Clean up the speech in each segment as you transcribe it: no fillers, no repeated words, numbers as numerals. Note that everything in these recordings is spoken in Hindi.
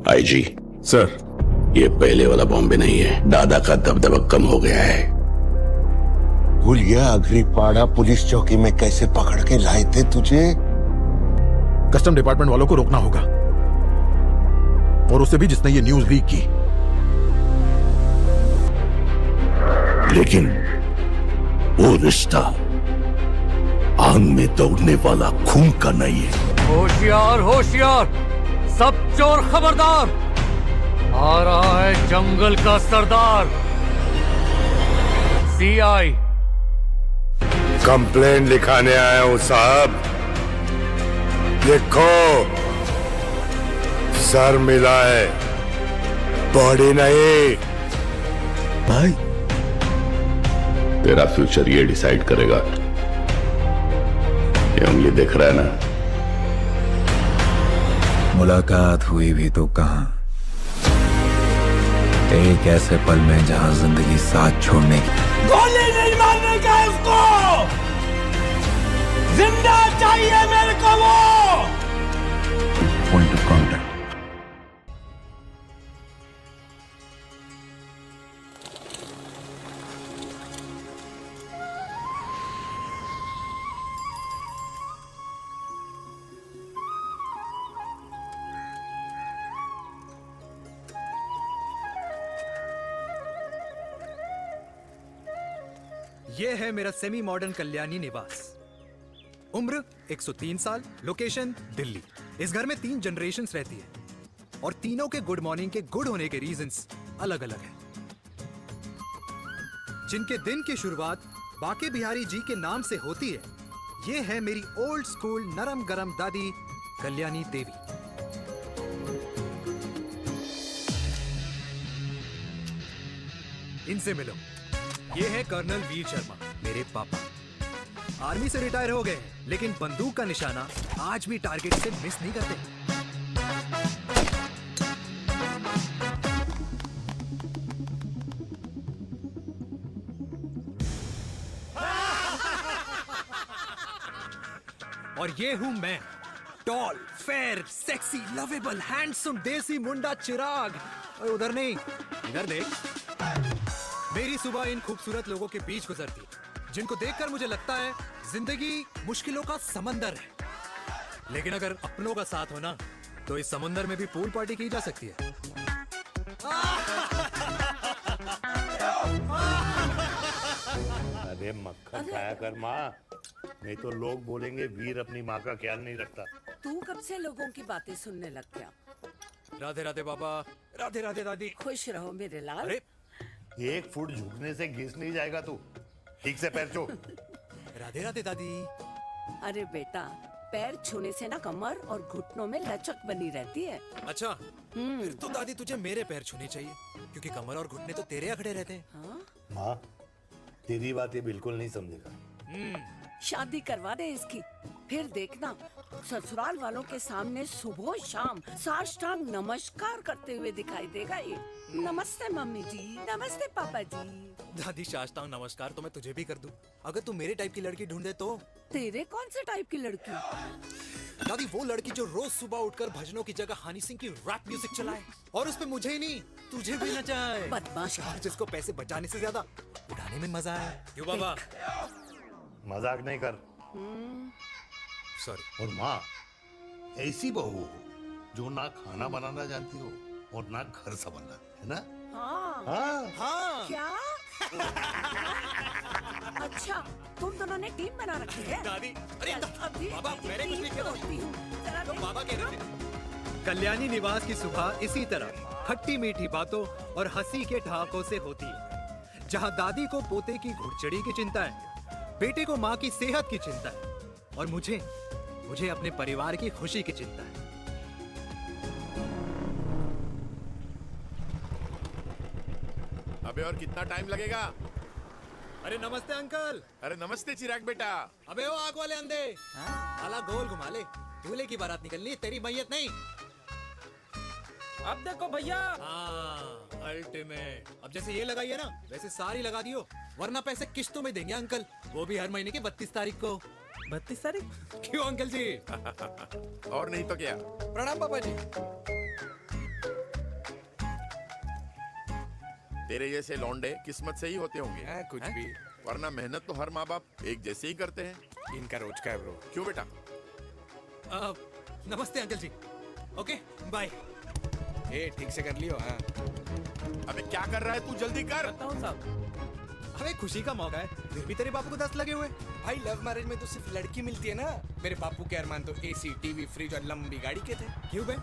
आईजी सर, ये पहले वाला बॉम्बे नहीं है। दादा का दबदबा कम हो गया है। हुलिया अग्रीपाड़ा पुलिस चौकी में कैसे पकड़ के लाए थे तुझे? कस्टम डिपार्टमेंट वालों को रोकना होगा, और उसे भी जिसने ये न्यूज लीक की। लेकिन वो रिश्ता आग में दौड़ने वाला खून का नहीं है। होशियार होशियार, सब चोर खबरदार, आ रहा है जंगल का सरदार। सीआई कंप्लेन लिखाने आया हूं साहब। देखो, सर मिला है, बॉडी नहीं। भाई, तेरा फ्यूचर ये डिसाइड करेगा। ये उंगली देख रहा है ना? मुलाकात हुई भी तो कहां, एक ऐसे पल में जहां जिंदगी साथ छोड़ने की। गोली नहीं मारने का उसको, जिंदा चाहिए मेरे को वो। Point of contact. ये है मेरा सेमी मॉडर्न कल्याणी निवास। उम्र 103 साल, लोकेशन दिल्ली। इस घर में 3 जनरेशंस रहती है और तीनों के गुड मॉर्निंग के गुड होने के रीजंस अलग अलग हैं। जिनके दिन की शुरुआत बाके बिहारी जी के नाम से होती है, ये है मेरी ओल्ड स्कूल नरम गरम दादी कल्याणी देवी। इनसे मिलो। ये है कर्नल वीर शर्मा, मेरे पापा। आर्मी से रिटायर हो गए हैं, लेकिन बंदूक का निशाना आज भी टारगेट से मिस नहीं करते। और ये हूं मैं, tall, fair, sexy, lovable, handsome, देसी मुंडा चिराग। और उधर नहीं, इधर देख। मेरी सुबह इन खूबसूरत लोगों के बीच गुजरती है, जिनको देखकर मुझे लगता है जिंदगी मुश्किलों का समंदर है, लेकिन अगर अपनों का साथ हो ना, तो इस समंदर में भी पूल पार्टी की जा सकती है। अरे मक्खन खाया कर माँ, नहीं तो लोग बोलेंगे वीर अपनी माँ का ख्याल नहीं रखता। तू कब से लोगों की बातें सुनने लग गया? राधे राधे बाबा, राधे राधे दादी। खुश रहो मेरे लाल। अरे 1 फुट झुकने से घिस नहीं जाएगा तू, ठीक से पैर छू। राधे राधे दादी। अरे बेटा, पैर छूने से ना कमर और घुटनों में लचक बनी रहती है। अच्छा, फिर तो दादी तुझे मेरे पैर छूने चाहिए, क्योंकि कमर और घुटने तो तेरे अखड़े रहते हैं। हाँ? माँ, तेरी बात ये बिल्कुल नहीं समझेगा। शादी करवा दे इसकी, फिर देखना ससुराल वालों के सामने सुबह शाम साष्टांग नमस्कार करते हुए दिखाई देगा ये। नमस्ते मम्मी जी, नमस्ते पापा जी। दादी, साष्टांग नमस्कार तो मैं तुझे भी कर दूं, अगर तू मेरे टाइप की लड़की ढूंढे तो। तेरे कौन से टाइप की लड़की? दादी, वो लड़की जो रोज सुबह उठकर भजनों की जगह हनी सिंह की रैप म्यूजिक चलाए, और उसपे मुझे ही नहीं तुझे भी नचाए। बदमाश। और जिसको पैसे बचाने से ज्यादा उड़ाने में मजा आए। क्यों बाबा? मजाक नहीं कर। सॉरी। और माँ, ऐसी बहू हो जो ना खाना बनाना जानती हो और ना घर संभालना, है ना? हाँ। हाँ हाँ। क्या? अच्छा, तुम दोनों ने टीम बना रखी है? दादी, अरे अभी बाबा, मैंने कुछ नहीं किया। होती हूँ। जरा तो देख। बाबा कह रहे थे। कल्याणी निवास की सुबह इसी तरह खट्टी मीठी बातों और हंसी के ठहाकों से होती है, जहां दादी को पोते की घुड़चड़ी की चिंता है, बेटे को माँ की सेहत की चिंता है, और मुझे अपने परिवार की खुशी की चिंता है। अबे और कितना टाइम लगेगा? अरे नमस्ते अंकल। अरे नमस्ते चिराग बेटा। अबे वो आग वाले अंधे, साला गोल घुमा ले, दूल्हे की बारात निकलनी, तेरी मैयत नहीं। अब देखो भैया। हाँ, अल्टीमेट। अब जैसे ये लगाई है ना, वैसे सारी लगा दियो, वरना पैसे किस्तों में देंगे अंकल, वो भी हर महीने की 32 तारीख को। 32 तारीख? क्यों अंकल जी? और नहीं तो क्या। प्रणाम पापा जी। तेरे जैसे लौंडे किस्मत से ही होते होंगे। कुछ भी। वरना मेहनत तो हर माँ बाप एक जैसे ही करते हैं। इनका रोज का है ब्रो। क्यों बेटा? नमस्ते अंकल जी। Okay bye. ए ठीक से कर लियो। हाँ अबे क्या कर रहा है तू? जल्दी कर। बताओ साहब। अबे खुशी का मौका है, फिर भी तेरे बापू को 10 लगे हुए। भाई लव मैरिज में तो सिर्फ लड़की मिलती है ना। मेरे बापू के अरमान तो एसी, टीवी, फ्रिज और लंबी गाड़ी के थे। क्यों बे?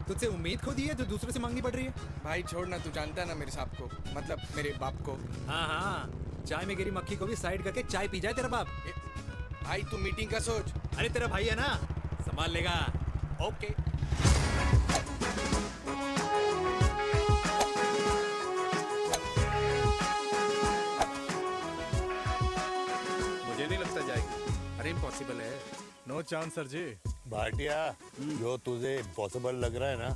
तुझसे उम्मीद खो दी है जो दूसरे से मांगनी पड़ रही है। भाई छोड़ना, तू जानता है ना मेरे साहब को, मतलब मेरे बाप को। हाँ हाँ, चाय में गिरी मक्खी को भी साइड करके चाय पी जाए तेरा बाप। भाई तू मीटिंग का सोच। अरे तेरा भाई है ना, संभाल लेगा। ओके। मुझे नहीं लगता जाएगी। अरे इम्पॉसिबल है। नो चांस सर जी। भाटिया, जो तुझे इम्पॉसिबल लग रहा है ना,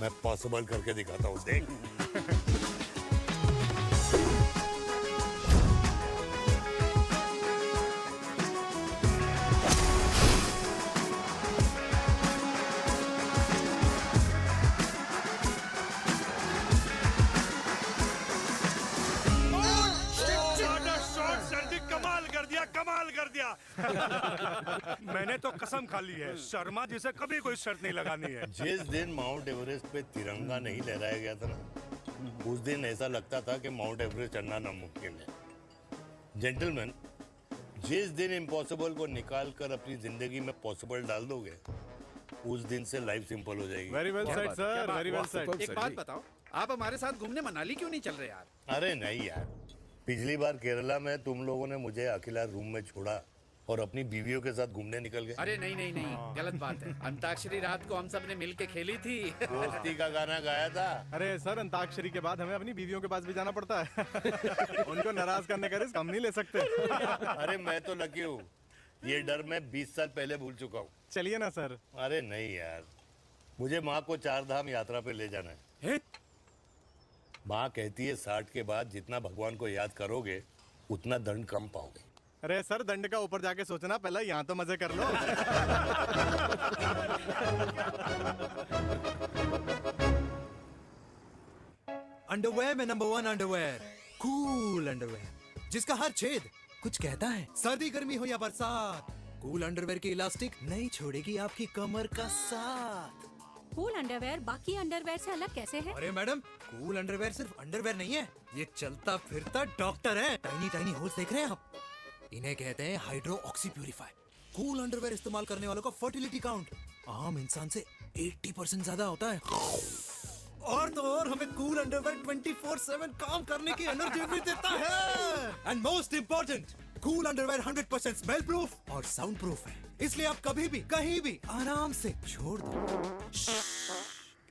मैं पॉसिबल करके दिखाता हूँ, देख। कमाल कर दिया। मैंने तो कसम खा ली है, शर्मा जी से कभी कोई शर्त नहीं लगानी है। जिस दिन माउंट एवरेस्ट पे तिरंगा नहीं लहराया गया था ना, उस दिन ऐसा लगता था कि माउंट एवरेस्ट चढ़ना नामुमकिन है। जेंटलमैन, जिस दिन इम्पॉसिबल को निकाल कर अपनी जिंदगी में पॉसिबल डाल दोगे, उस दिन से लाइफ सिंपल हो जाएगी। Very well said sir, very well said. एक बात बताओ, आप हमारे साथ घूमने मनाली क्यों नहीं चल रहे यार? अरे नहीं यार, पिछली बार केरला में तुम लोगों ने मुझे अकेला रूम में छोड़ा और अपनी बीवियों के साथ घूमने निकल गए। अरे नहीं नहीं नहीं, गलत बात है। अंताक्षरी रात को हम सब ने मिल के खेली थी। दोस्ती का गाना गाया था। अरे सर, अंताक्षरी के बाद हमें अपनी बीवियों के पास भी जाना पड़ता है। उनको नाराज करने का रिस्क हम नहीं ले सकते। अरे मैं तो लकी हूँ, ये डर मैं 20 साल पहले भूल चुका हूँ। चलिए ना सर। अरे नहीं यार, मुझे माँ को 4 धाम यात्रा पे ले जाना है। माँ कहती है 60 के बाद जितना भगवान को याद करोगे उतना दंड कम पाओगे। अरे सर, दंड का ऊपर जाके सोचना, पहले यहाँ तो मजे कर लो। अंडरवेयर में नंबर 1 अंडरवेयर, कूल अंडरवेयर, जिसका हर छेद कुछ कहता है। सर्दी गर्मी हो या बरसात, कूल अंडरवेयर की इलास्टिक नहीं छोड़ेगी आपकी कमर का साथ। कूल अंडरवेयर बाकी अंडरवेयर से अलग कैसे है? अरे मैडम, कूल अंडरवेयर सिर्फ अंडरवेयर नहीं है, ये चलता फिरता डॉक्टर है। टाइनी टाइनी होल्स देख रहे हैं आप? इन्हें कहते हैं hydro oxy purifier. Cool underwear इस्तेमाल करने वालों का फर्टिलिटी काउंट आम इंसान से 80% ज्यादा होता है। और तो और हमें कूल अंडरवेयर 24/7 काम करने की एनर्जी भी देता है। And most important, cool underwear 100% smell proof और साउंड प्रूफ है, इसलिए आप कभी भी कहीं भी आराम से छोड़ दो,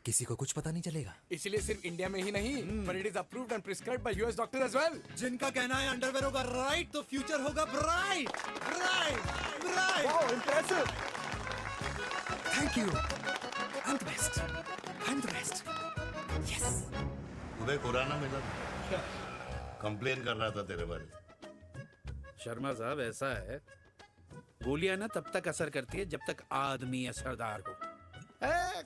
किसी को कुछ पता नहीं चलेगा। इसलिए सिर्फ इंडिया में ही नहीं, but it is approved and prescribed by US doctors as well। जिनका कहना है अंडरवेयर होगा राइट तो फ्यूचर होगा bright, bright, bright. Wow, impressive. Thank you. I'm the best. I'm the best. Yes. तुम्हें खुराना मिला, कंप्लेन कर रहा था तेरे बारे में। शर्मा साहब, ऐसा है, गोलियां ना तब तक असर करती है जब तक आदमी असरदार हो।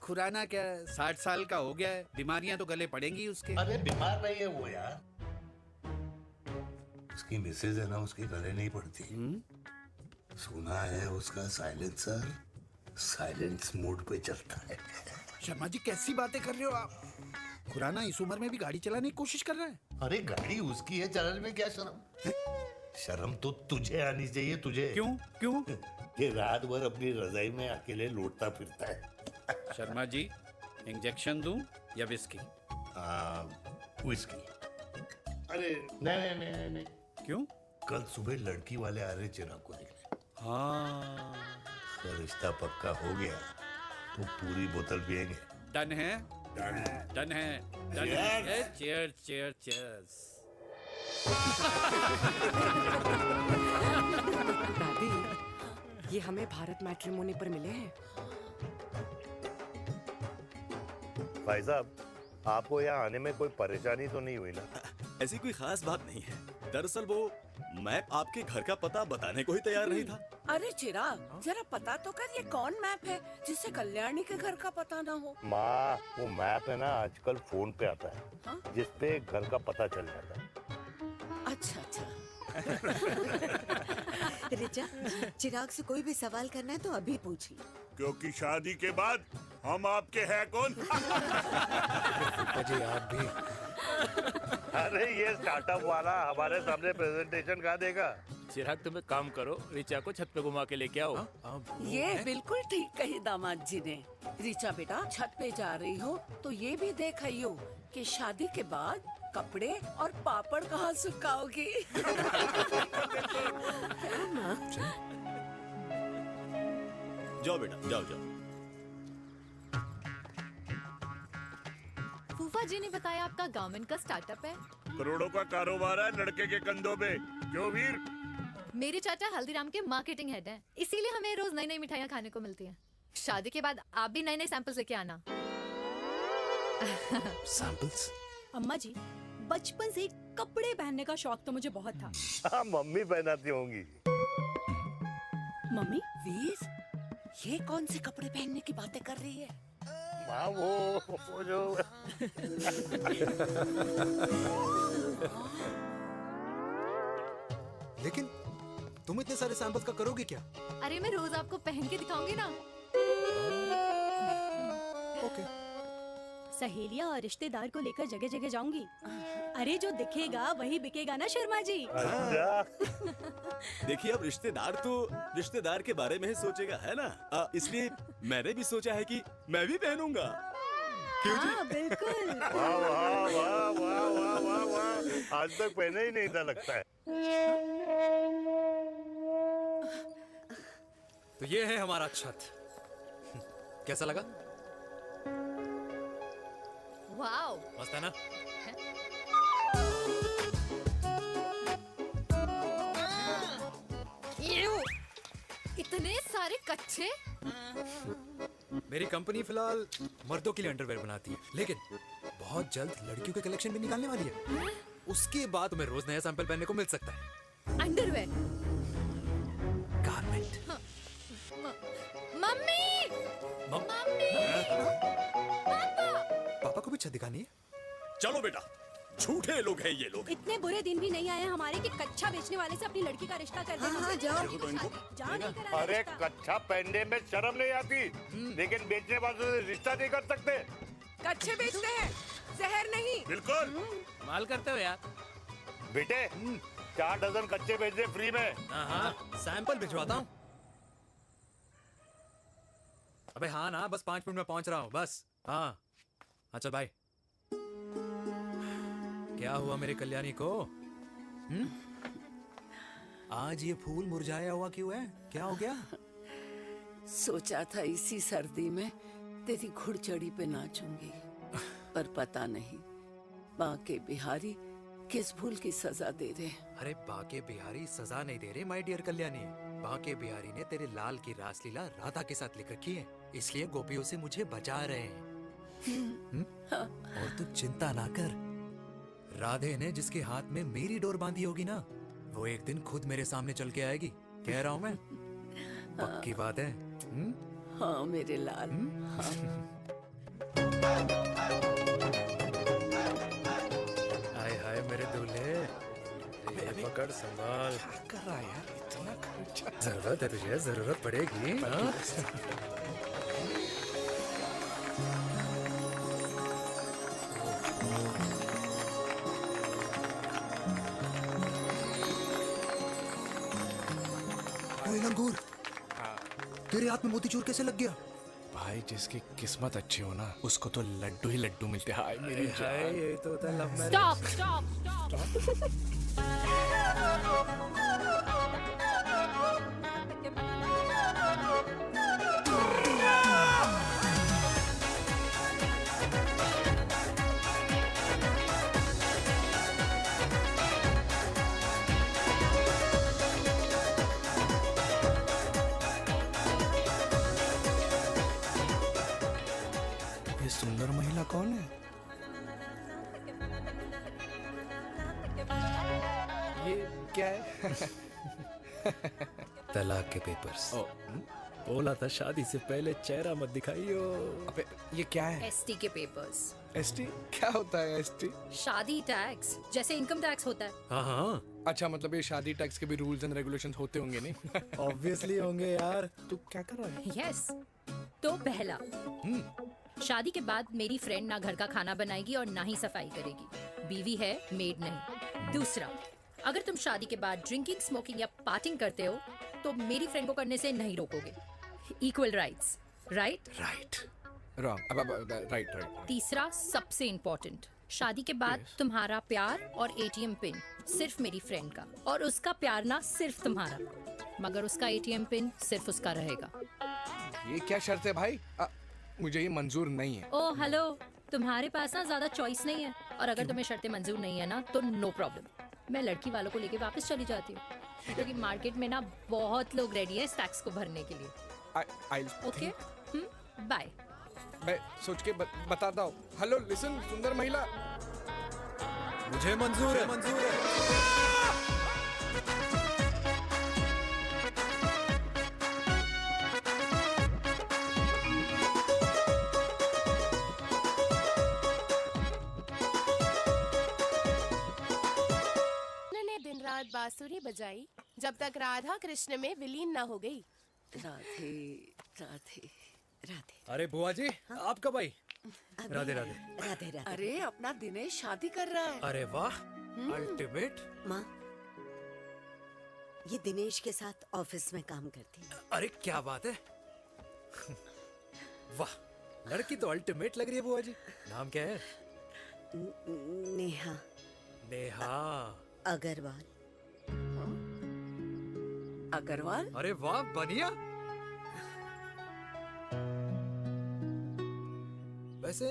खुराना क्या, 60 साल का हो गया है, बीमारियां तो गले पड़ेंगी उसके। अरे बीमार नहीं है वो यार, उसकी मिसेज है ना, उसके गले नहीं पड़ती। सुना है उसका साइलेंसर साइलेंस मोड पे चलता है। शर्मा जी, कैसी बातें कर रहे हो आप? खुराना इस उम्र में भी गाड़ी चलाने की कोशिश कर रहा है। अरे गाड़ी उसकी है, चलाने में क्या शर्म? शर्म तो तुझे आनी चाहिए, तुझे। क्यों क्यों? ये रात भर अपनी रजाई में अकेले लौटता फिरता है। शर्मा जी, इंजेक्शन दूं या विस्की? विस्की। अरे नहीं नहीं नहीं नहीं। क्यों? कल सुबह लड़की वाले आ रहे चिराग को देखने। हाँ, अगर रिश्ता पक्का हो गया तो पूरी बोतल पिएंगे। डन है? डन है, डन है, डन है। Cheers, cheers, cheers. दादी, ये हमें भारत मैट्रिमोनी पर मिले हैं। भाई साहब, आपको यहाँ आने में कोई परेशानी तो नहीं हुई ना? ऐसी कोई खास बात नहीं है। दरअसल वो मैं आपके घर का पता बताने को ही तैयार नहीं था। अरे चिराग, जरा पता तो कर, ये कौन मैप है जिससे कल्याणी के घर का पता ना हो? माँ, वो मैप है ना आजकल फोन पे आता है, हाँ? जिसपे घर का पता चल जाता है। अच्छा अच्छा। रिचा, चिराग से कोई भी सवाल करना है तो अभी पूछिए। क्योंकि शादी के बाद हम आपके हैं कौन? जी आप भी। अरे ये स्टार्टअप वाला हमारे सामने प्रेजेंटेशन कहाँ देगा? चिराग तुम एक काम करो, रिचा को छत पे घुमा के लेके आओ। ये बिल्कुल ठीक कही दामाद जी ने। रिचा बेटा, छत पे जा रही हो तो ये भी देख आइयो कि शादी के बाद कपड़े और पापड़ कहाँ सुखाओगी। जाओ बेटा, जाओ जाओ। फूफा जी ने बताया आपका गारमेंट का स्टार्टअप है। करोड़ों का कारोबार है लड़के के कंधों पे। क्यों वीर? मेरे चाचा हल्दीराम के मार्केटिंग हेड हैं, इसीलिए हमें रोज नई नई मिठाइयाँ खाने को मिलती हैं। शादी के बाद आप भी नए नए सैंपल्स लेके आना। सैंपल्स? अम्मा जी, बचपन से कपड़े पहनने का शौक तो मुझे बहुत था। हाँ, मम्मी पहनाती होंगी। मम्मी, वीर, ये कौन से कपड़े पहनने की बातें कर रही है? माँ वो जो लेकिन तुम इतने सारे सैंपल्स का करोगे क्या? अरे मैं रोज आपको पहन के दिखाऊंगी ना। ओके। सहेलियां और रिश्तेदार को लेकर जगह जगह जाऊंगी। अरे जो दिखेगा वही बिकेगा ना शर्मा जी। देखिए, अब रिश्तेदार के बारे में ही सोचेगा, है ना? इसलिए मैंने भी सोचा है कि मैं भी पहनूंगा। क्यों जी? हाँ, बिल्कुल। वाह वाह वाह वाह वाह वाह वाह, आज तक पहने ही नहीं था लगता है। तो ये है हमारा छत। कैसा लगा? वाओ, मस्त है ना? इतने सारे कच्चे। मेरी कंपनी फिलहाल मर्दों के लिए अंडरवेयर बनाती है, लेकिन बहुत जल्द लड़कियों के कलेक्शन भी निकालने वाली है। उसके बाद तुम्हें रोज नया सैंपल पहनने को मिल सकता है। अंडरवेयर? गारमेंट। मम्मी, मम्मी, पापा को भी छत दिखानी है। चलो बेटा, झूठे लोग हैं ये लोग। इतने बुरे दिन भी नहीं आए हमारे कि कच्चा बेचने वाले से अपनी लड़की का रिश्ता कर देना। हाँ, जाओ। जाओ, नहीं करा अरे रिश्ता। कच्चा पहनने में शर्म नहीं आती, लेकिन बेचने वालों से रिश्ता नहीं कर सकते। कच्चे बेचते हैं, जहर नहीं। बिल्कुल। माल करते हो यार। बेटे, 4 डजन कच्चे भेज दे फ्री में। हाँ, सैंपल भिजवाता हूँ। अबे हाँ ना, बस 5 मिनट में पहुंच रहा हूँ, बस। हाँ, अच्छा बाय। क्या हुआ मेरे कल्याणी को? आज ये फूल मुरझाया हुआ क्यों है? क्या हो गया? सोचा था इसी सर्दी में तेरी घुड़चड़ी पे नाचूंगी, पर पता नहीं बाके बिहारी किस भूल की सजा दे रहे। अरे बाके बिहारी सजा नहीं दे रहे माय डियर कल्याणी। बाके बिहारी ने तेरे लाल की रासलीला राधा के साथ लिख रखी है, इसलिए गोपियों से मुझे बचा रहे हैं। और तू चिंता ना कर, राधे ने जिसके हाथ में मेरी डोर बांधी होगी ना, वो एक दिन खुद मेरे सामने चल के आएगी। कह रहा हूँ मैं, पक्की बात है। हाँ मेरे लाल। हाँ। हाय हाय मेरे दूल्हे, ये पकड़ संभाल। कर रहा है यार, इतना खर्चा। जरूरत है तुझे, जरूरत पड़ेगी। हाँ? लंगूर, तेरे हाथ में मोतीचूर कैसे लग गया? भाई जिसकी किस्मत अच्छी हो ना, उसको तो लड्डू ही लड्डू मिलते हैं। हाय मेरी जान। ये तो होता है love marriage. Stop stop stop. ये सुंदर महिला कौन है? ये क्या है? तलाक के पेपर्स। बोला था शादी से पहले चेहरा मत दिखाइयो। अबे ये क्या है? एसटी के पेपर्स। एसटी क्या होता है? एसटी शादी टैक्स, जैसे इनकम टैक्स होता है। हाँ हाँ। अच्छा, मतलब ये शादी टैक्स के भी रूल्स एंड रेगुलेशंस होते होंगे नहीं? ऑब्वियसली होंगे यार। तू क्या कर रहा है? यस। तो पहला, शादी के बाद मेरी फ्रेंड ना घर का खाना बनाएगी और ना ही सफाई करेगी। बीवी है, मेड नहीं। दूसरा, अगर तुम शादी के बाद ड्रिंकिंग, स्मोकिंग या पार्टिंग करते हो तो मेरी फ्रेंड को करने से नहीं रोकोगे। Equal rights, right? Right. Wrong. Right right. तीसरा, सबसे इम्पोर्टेंट, शादी के बाद तुम्हारा प्यार और एटीएम पिन सिर्फ मेरी फ्रेंड का, और उसका प्यार ना सिर्फ तुम्हारा, मगर उसका एटीएम पिन सिर्फ उसका रहेगा। ये क्या शर्त है भाई? मुझे ये मंजूर नहीं है। ओ हेलो, तुम्हारे पास ना ज्यादा चॉइस नहीं है, और अगर तुम्हें शर्तें मंजूर नहीं है ना तो नो प्रॉब्लम, मैं लड़की वालों को लेके वापस चली जाती हूँ, क्योंकि मार्केट में ना बहुत लोग रेडी है इस टैक्स को भरने के लिए। Okay, bye. मैं सोच के बताता हूँ। हेलो लिसन, सुंदर महिला, मुझे मंजूर है, मंजूर है। दिन रात बांसुरी बजाई जब तक राधा कृष्ण में विलीन न हो गई। राधे राधे राधे। अरे बुआ जी, आप कब आई? राधे राधे। राधे राधे। अरे अपना दिनेश शादी कर रहा है। अरे वाह, अल्टीमेट। माँ, ये दिनेश के साथ ऑफिस में काम करती है। अरे क्या बात है। वाह, लड़की तो अल्टीमेट लग रही है बुआ जी। नाम क्या है? नेहा। नेहा अग्रवाल। अग्रवाल? अरे वाह, बढ़िया। वैसे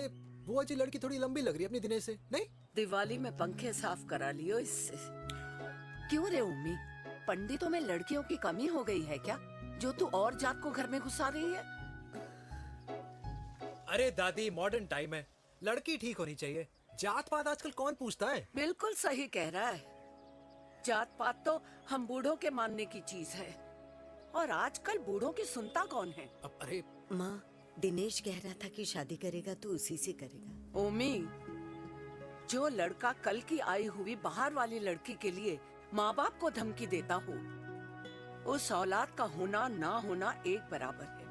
बुआ जी लड़की थोड़ी लंबी लग रही है अपनी दिनेश से, नहीं? दिवाली में पंखे साफ करा लियो इससे। क्यों रे उम्मी, पंडितों में लड़कियों की कमी हो गई है क्या, जो तू और जात को घर में घुसा रही है? अरे दादी, मॉडर्न टाइम है, लड़की ठीक होनी चाहिए। जात पात आजकल कौन पूछता है? बिल्कुल सही कह रहा है। जात पात तो हम बूढ़ों के मानने की चीज है, और आजकल बूढ़ों की सुनता कौन है? अरे माँ, दिनेश कह रहा था कि शादी करेगा तो उसी से करेगा। ओमी, जो लड़का कल की आई हुई बाहर वाली लड़की के लिए माँ बाप को धमकी देता हो, उस औलाद का होना ना होना एक बराबर है।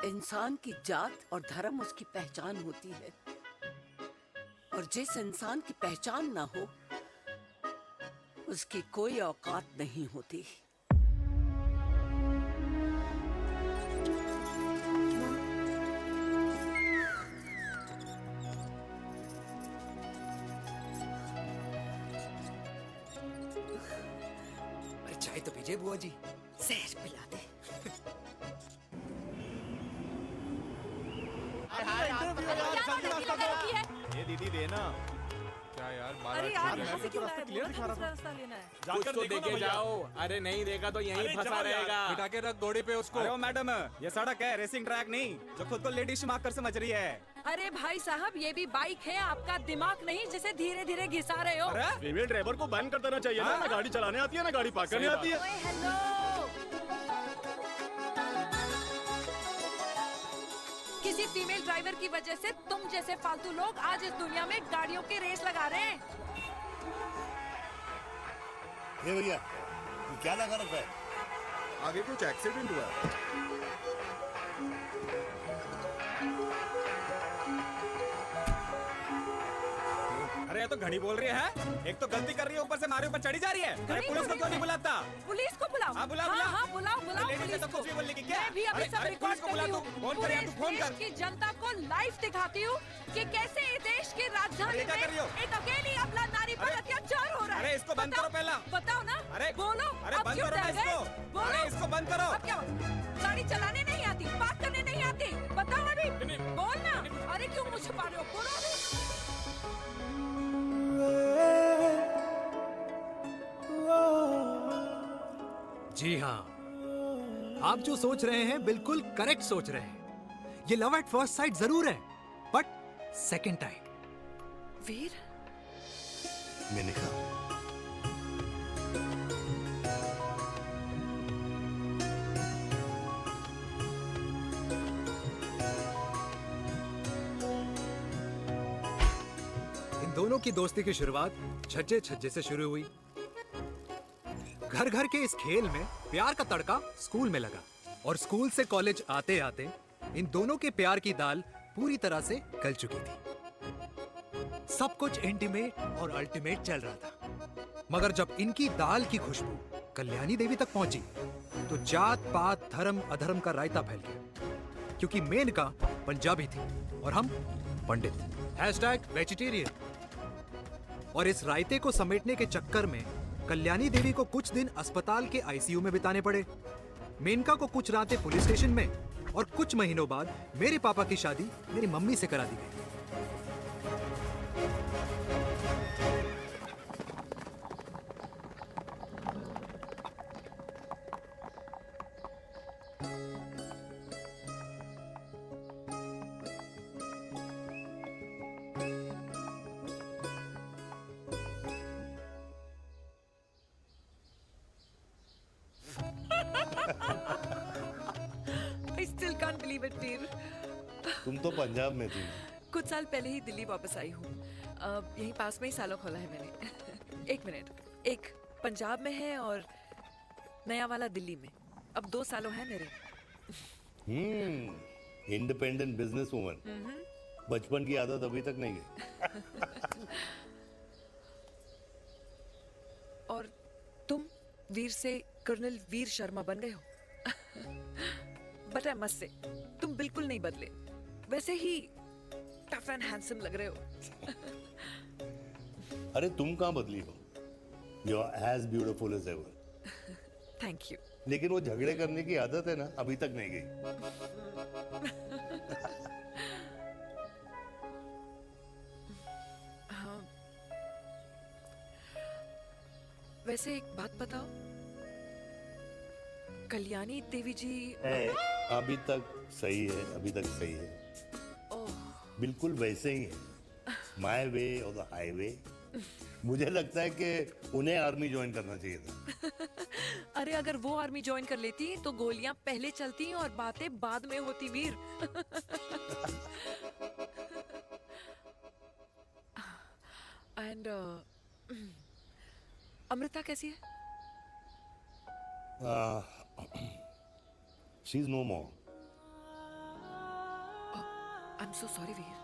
इंसान की जात और धर्म उसकी पहचान होती है, और जिस इंसान की पहचान ना हो उसकी कोई औकात नहीं होती। अरे चाय तो पीजिए बुआ जी। जहर पिला दे। ये दीदी देना। क्या यार, अरे यार, यहाँ से क्यों लाए? बोला था दूसरा रास्ता लेना है। कुछ तो देके जाओ। अरे नहीं देगा तो यहीं फंसा रहेगा। बिठा के रख घोड़े पे उसको। अरे मैडम, ये सड़क है, रेसिंग ट्रैक नहीं, जो खुद को लेडी शिमाकर समझ रही है। अरे भाई साहब, ये भी बाइक है, आपका दिमाग नहीं जिसे धीरे धीरे घिसा रहे हो। फीमेल ड्राइवर को बैन कर देना चाहिए ना गाड़ी चलाने आती है ना गाड़ी पार्क करने आती है। हेलो, किसी फीमेल ड्राइवर की वजह से तुम जैसे फालतू लोग आज इस दुनिया में गाड़ियों की रेस लगा रहे हैं। ये भैया, ये क्या लगा रखा है? आगे कुछ एक्सीडेंट हुआ है। अरे ये तो घड़ी बोल रही है, एक तो गलती कर रही है, ऊपर से हमारे ऊपर चढ़ी जा रही है। अरे पुलिस को क्यों नहीं बुलाता? पुलिस को बुलाओ। हाँ बुलाओ, हाँ बुलाओ बुलाओ पुलिस को। कुछ भी बोलने की क्या? मैं भी अभी सब रिकॉर्ड कर रही हूँ। फोन कर यार, तू फोन कर। देश की जनता को लाइव दिखाती हूँ कि कैसे इस देश की राजधानी में एक अकेली अबला नारी पर अत्याचार हो रहा है। अरे इसको बंद करो पहला। बताओ ना। अरे बोलो। अरे बंद करो ना इसको। अरे इसको बंद करो। अब क्या गाड़ी चलाने नहीं आती, बात करने नहीं आती? बताओ अभी, बोल ना। अरे क्यों मुझे छुपा रहे हो? बोलो अभी। जी हाँ, आप जो सोच रहे हैं बिल्कुल करेक्ट सोच रहे हैं। ये लव एट फर्स्ट साइट जरूर है, बट सेकंड टाइम। वीर, मेनका, इन दोनों की दोस्ती की शुरुआत छज्जे छज्जे से शुरू हुई। घर घर के इस खेल में प्यार का तड़का स्कूल में लगा और स्कूल से कॉलेज आते आते इन दोनों के प्यार की दाल पूरी तरह से गल चुकी थी। सब कुछ इंटीमेट और अल्टीमेट चल रहा था, मगर जब इनकी दाल की खुशबू कल्याणी देवी तक पहुंची तो जात पात धर्म अधर्म का रायता फैल गया, क्योंकि मेनका पंजाबी थी और हम पंडित। #वेजिटेरियन। और इस रायते को समेटने के चक्कर में कल्याणी देवी को कुछ दिन अस्पताल के आईसीयू में बिताने पड़े। मेनका को कुछ रातें पुलिस स्टेशन में और कुछ महीनों बाद मेरे पापा की शादी मेरी मम्मी से करा दी गई। I still can't believe it, वीर। तुम तो पंजाब में थी ना? कुछ साल पहले ही दिल्ली वापस आई हूँ। यहीं पास में ही सालों खोला है मैंने। एक मिनट, एक पंजाब में है और नया वाला दिल्ली में। अब 2 सालों है मेरे। Independent business woman. बचपन की आदत अभी तक नहीं गई। और तुम वीर से कर्नल वीर शर्मा बन गए हो। बट आई मस्ट से, तुम बिल्कुल नहीं बदले, वैसे ही टफ एंड हैंडसम लग रहे हो। अरे तुम कहाँ बदली हो? You are as beautiful as ever. Thank you. लेकिन वो झगड़े करने की आदत है ना, अभी तक नहीं गई। हाँ। वैसे एक बात बताओ, कल्याणी देवी जी अभी तक सही है, अभी तक सही है। बिल्कुल वैसे ही है, माय वे और द हाईवे। मुझे लगता है कि उन्हें आर्मी ज्वाइन करना चाहिए था। अरे अगर वो आर्मी ज्वाइन कर लेती तो गोलियां पहले चलती और बातें बाद में होती, वीर। एंड अमृता कैसी है? She is no more. I am so sorry Veer.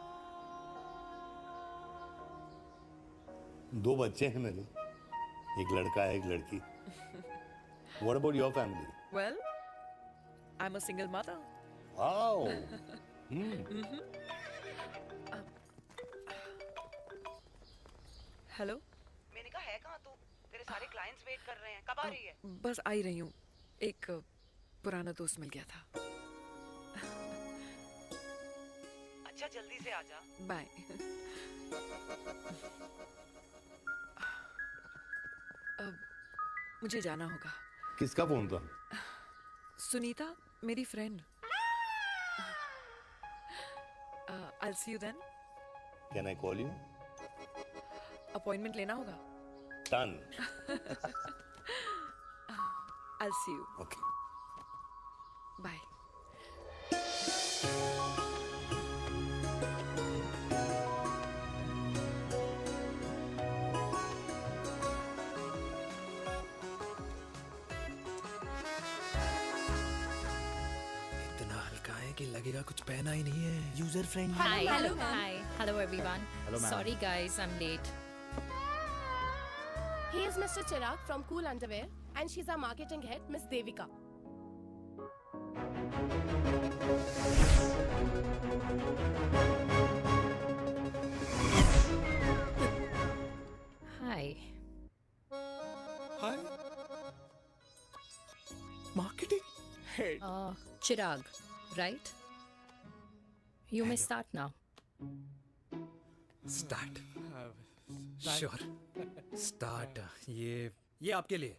2 बच्चे हैं मेरे, एक लड़का है, एक लड़की। What about your family? Well, I'm a single mother. Wow. Hello. मैंने कहा है कहाँ तू? तेरे सारे क्लाइंट्स वेट कर रहे हैं, कब आ रही है? बस आ ही रही हूँ, एक पुराना दोस्त मिल गया था। अच्छा जल्दी से आ जा। बाय। अब मुझे जाना होगा। किसका फोन था? सुनीता, मेरी friend. I'll see you then. Can I call you? Appointment लेना होगा। Done. I'll see you. Okay. Bye. इतना हल्का है कि लगेगा कुछ पहना ही नहीं है। User friendly. Hello everyone. Hello, ma'am. Sorry guys, I'm late. He is Mr. Chirag from Cool Underwear and she's our marketing head, Miss Devika. Hi. Hi. Marketing head. Chirag, right? You may start now. Start. Sure. Start. ये आपके लिए,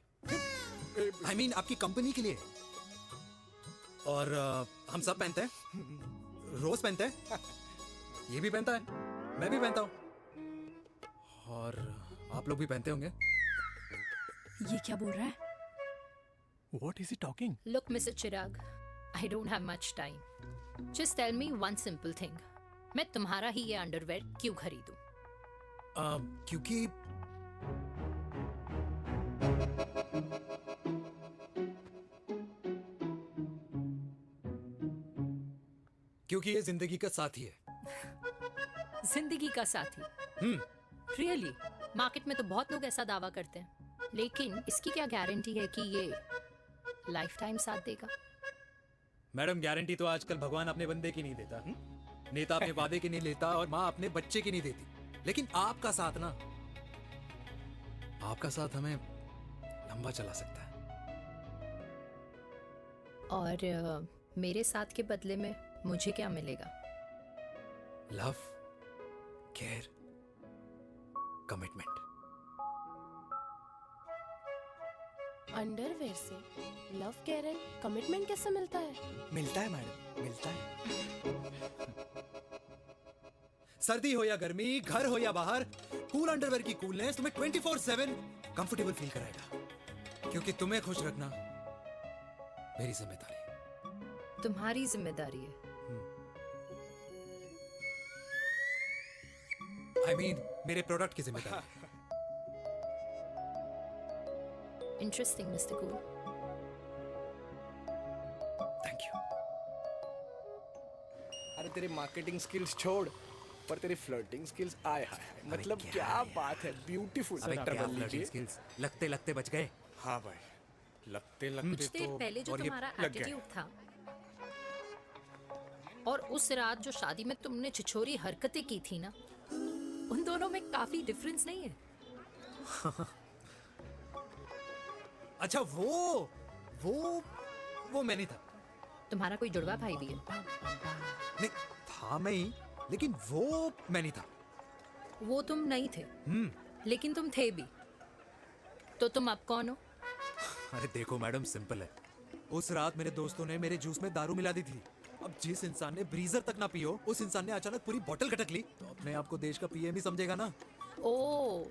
I mean आपकी कंपनी के लिए। और हम सब पहनते हैं, रोज पहनते हैं, ये भी पहनता है, मैं भी पहनता हूँ। और आप लोग भी पहनते होंगे। ये क्या बोल रहा है? What is he talking? Look, Mr. Chirag, I don't have much time. Just tell me one simple thing. मैं तुम्हारा ही ये अंडरवेयर क्यों खरीदूं? क्योंकि ये जिंदगी का साथी है। जिंदगी का साथी? Really? मार्केट में तो बहुत लोग ऐसा दावा करते हैं, लेकिन इसकी क्या गारंटी है कि ये लाइफ टाइम साथ देगा? मैडम, गारंटी तो आजकल भगवान अपने बंदे की नहीं देता। नेता अपने वादे की नहीं लेता और माँ अपने बच्चे की नहीं देती। लेकिन आपका साथ ना, आपका साथ हमें लंबा चला सकता है। और मेरे साथ के बदले में मुझे क्या मिलेगा? Love, care, commitment. अंडरवेयर से लव, केयर एंड कमिटमेंट कैसे मिलता है? मिलता है मैडम, मिलता है। सर्दी हो या गर्मी, घर हो या बाहर, कूल अंडरवेयर की कूलनेस तुम्हें 24/7 कंफर्टेबल फील कराएगा। क्योंकि तुम्हें खुश रखना मेरी जिम्मेदारी है। तुम्हारी जिम्मेदारी है? I mean, मेरे प्रोडक्ट की जिम्मेदारी है। Interesting, Mr. Cool. Thank you. अरे तेरे मार्केटिंग स्किल्स छोड़, पर तेरी फ्लर्टिंग स्किल्स आए हाय हाय, मतलब क्या बात है, ब्यूटीफुल। अबे क्या फ्लर्टिंग स्किल्स, लगते लगते बच गए। हाँ भाई, लगते कुछ लगते देर तो पहले जो और ये तुम्हारा लग गए। एटीट्यूड था और उस रात जो शादी में तुमने छिछोरी हरकतें की थी ना, उन दोनों में काफी डिफरेंस नहीं है? अच्छा, वो मैं नहीं था। तुम्हारा कोई जुड़वा भाई भी है? नहीं था मैं ही, लेकिन वो मैं नहीं था। वो तुम नहीं थे, लेकिन तुम थे भी। तो तुम अब कौन हो? अरे देखो मैडम, सिंपल है। उस रात मेरे दोस्तों ने मेरे जूस में दारू मिला दी थी। अब जिस इंसान ने ब्रीजर तक ना पियो, उस इंसान ने अचानक पूरी बोतल गटक ली, तो अपने आप को देश का पीएम ही समझेगा ना। ओ,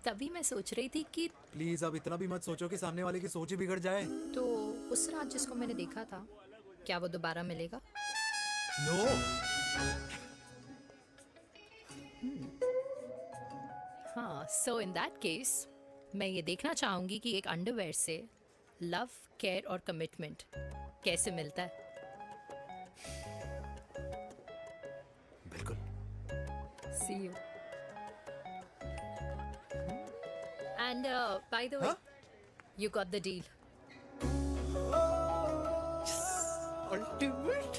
तभी मैं सोच रही थी कि प्लीज अब इतना भी मत सोचो कि सामने वाले की सोच ही बिगड़ जाए। तो उस रात जिसको मैंने देखा था, क्या वो दोबारा मिलेगा? नो। हाँ, सो इन दैट केस मैं ये देखना चाहूंगी कि एक अंडरवेयर से लव, केयर और कमिटमेंट कैसे मिलता है। बिल्कुल। See you. And by the way, you got the deal. Ultimate.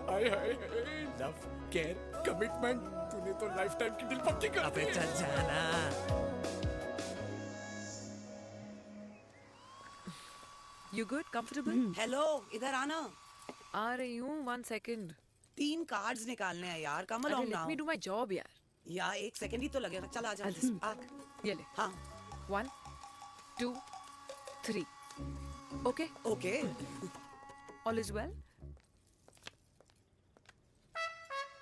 Hi hi, love, care, commitment, तूने तो लाइफ टाइम की डील पक्की कर दी। अबे चल जाना। You good? Comfortable? हेलो, इधर आना। आ रही हूँ, 1 second. 3 कार्ड्स निकालने हैं यार, कम अरे, along let now। me do my job यार। यार 1 सेकंड ही तो लगेगा, चल आ जा। I'll just- आ। ये ले। हाँ। 1, 2, 3. Okay? Okay. All is well?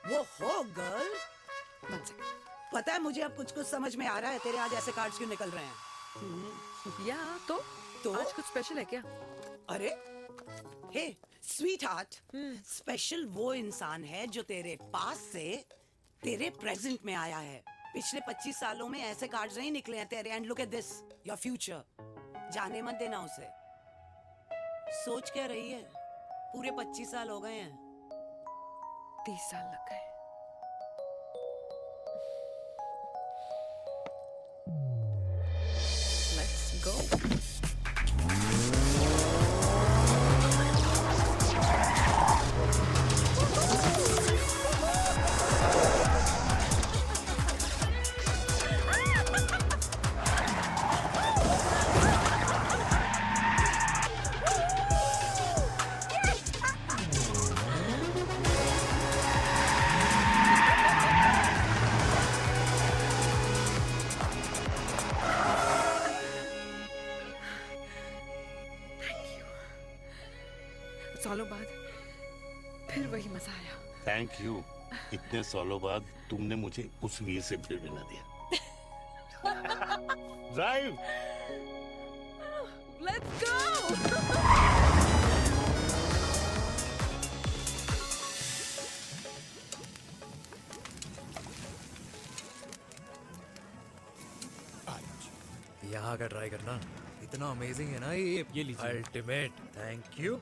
वो हो गर्ल। 1 second. पता है मुझे अब कुछ कुछ समझ में आ रहा है, तेरे आज ऐसे कार्ड्स क्यों निकल रहे हैं। या तो आज कुछ स्पेशल है क्या? अरे हे स्वीट हार्ट, स्पेशल वो इंसान है जो तेरे पास से तेरे प्रेजेंट में आया है। पिछले 25 सालों में ऐसे कार्ड्स नहीं निकले हैं तेरे। And look at this, your future. जाने मत देना उसे। सोच क्या रही है, पूरे 25 साल हो गए हैं। 30 साल लग गए। Let's go. सालों बाद फिर वही मजा आया। Thank you. इतने सालों बाद तुमने मुझे उस वीर से फिर मिला दिया। ड्राइव। Let's go. यहाँ का ट्राई करना, इतना अमेजिंग है ना ये लीजिए अल्टीमेट। Thank you.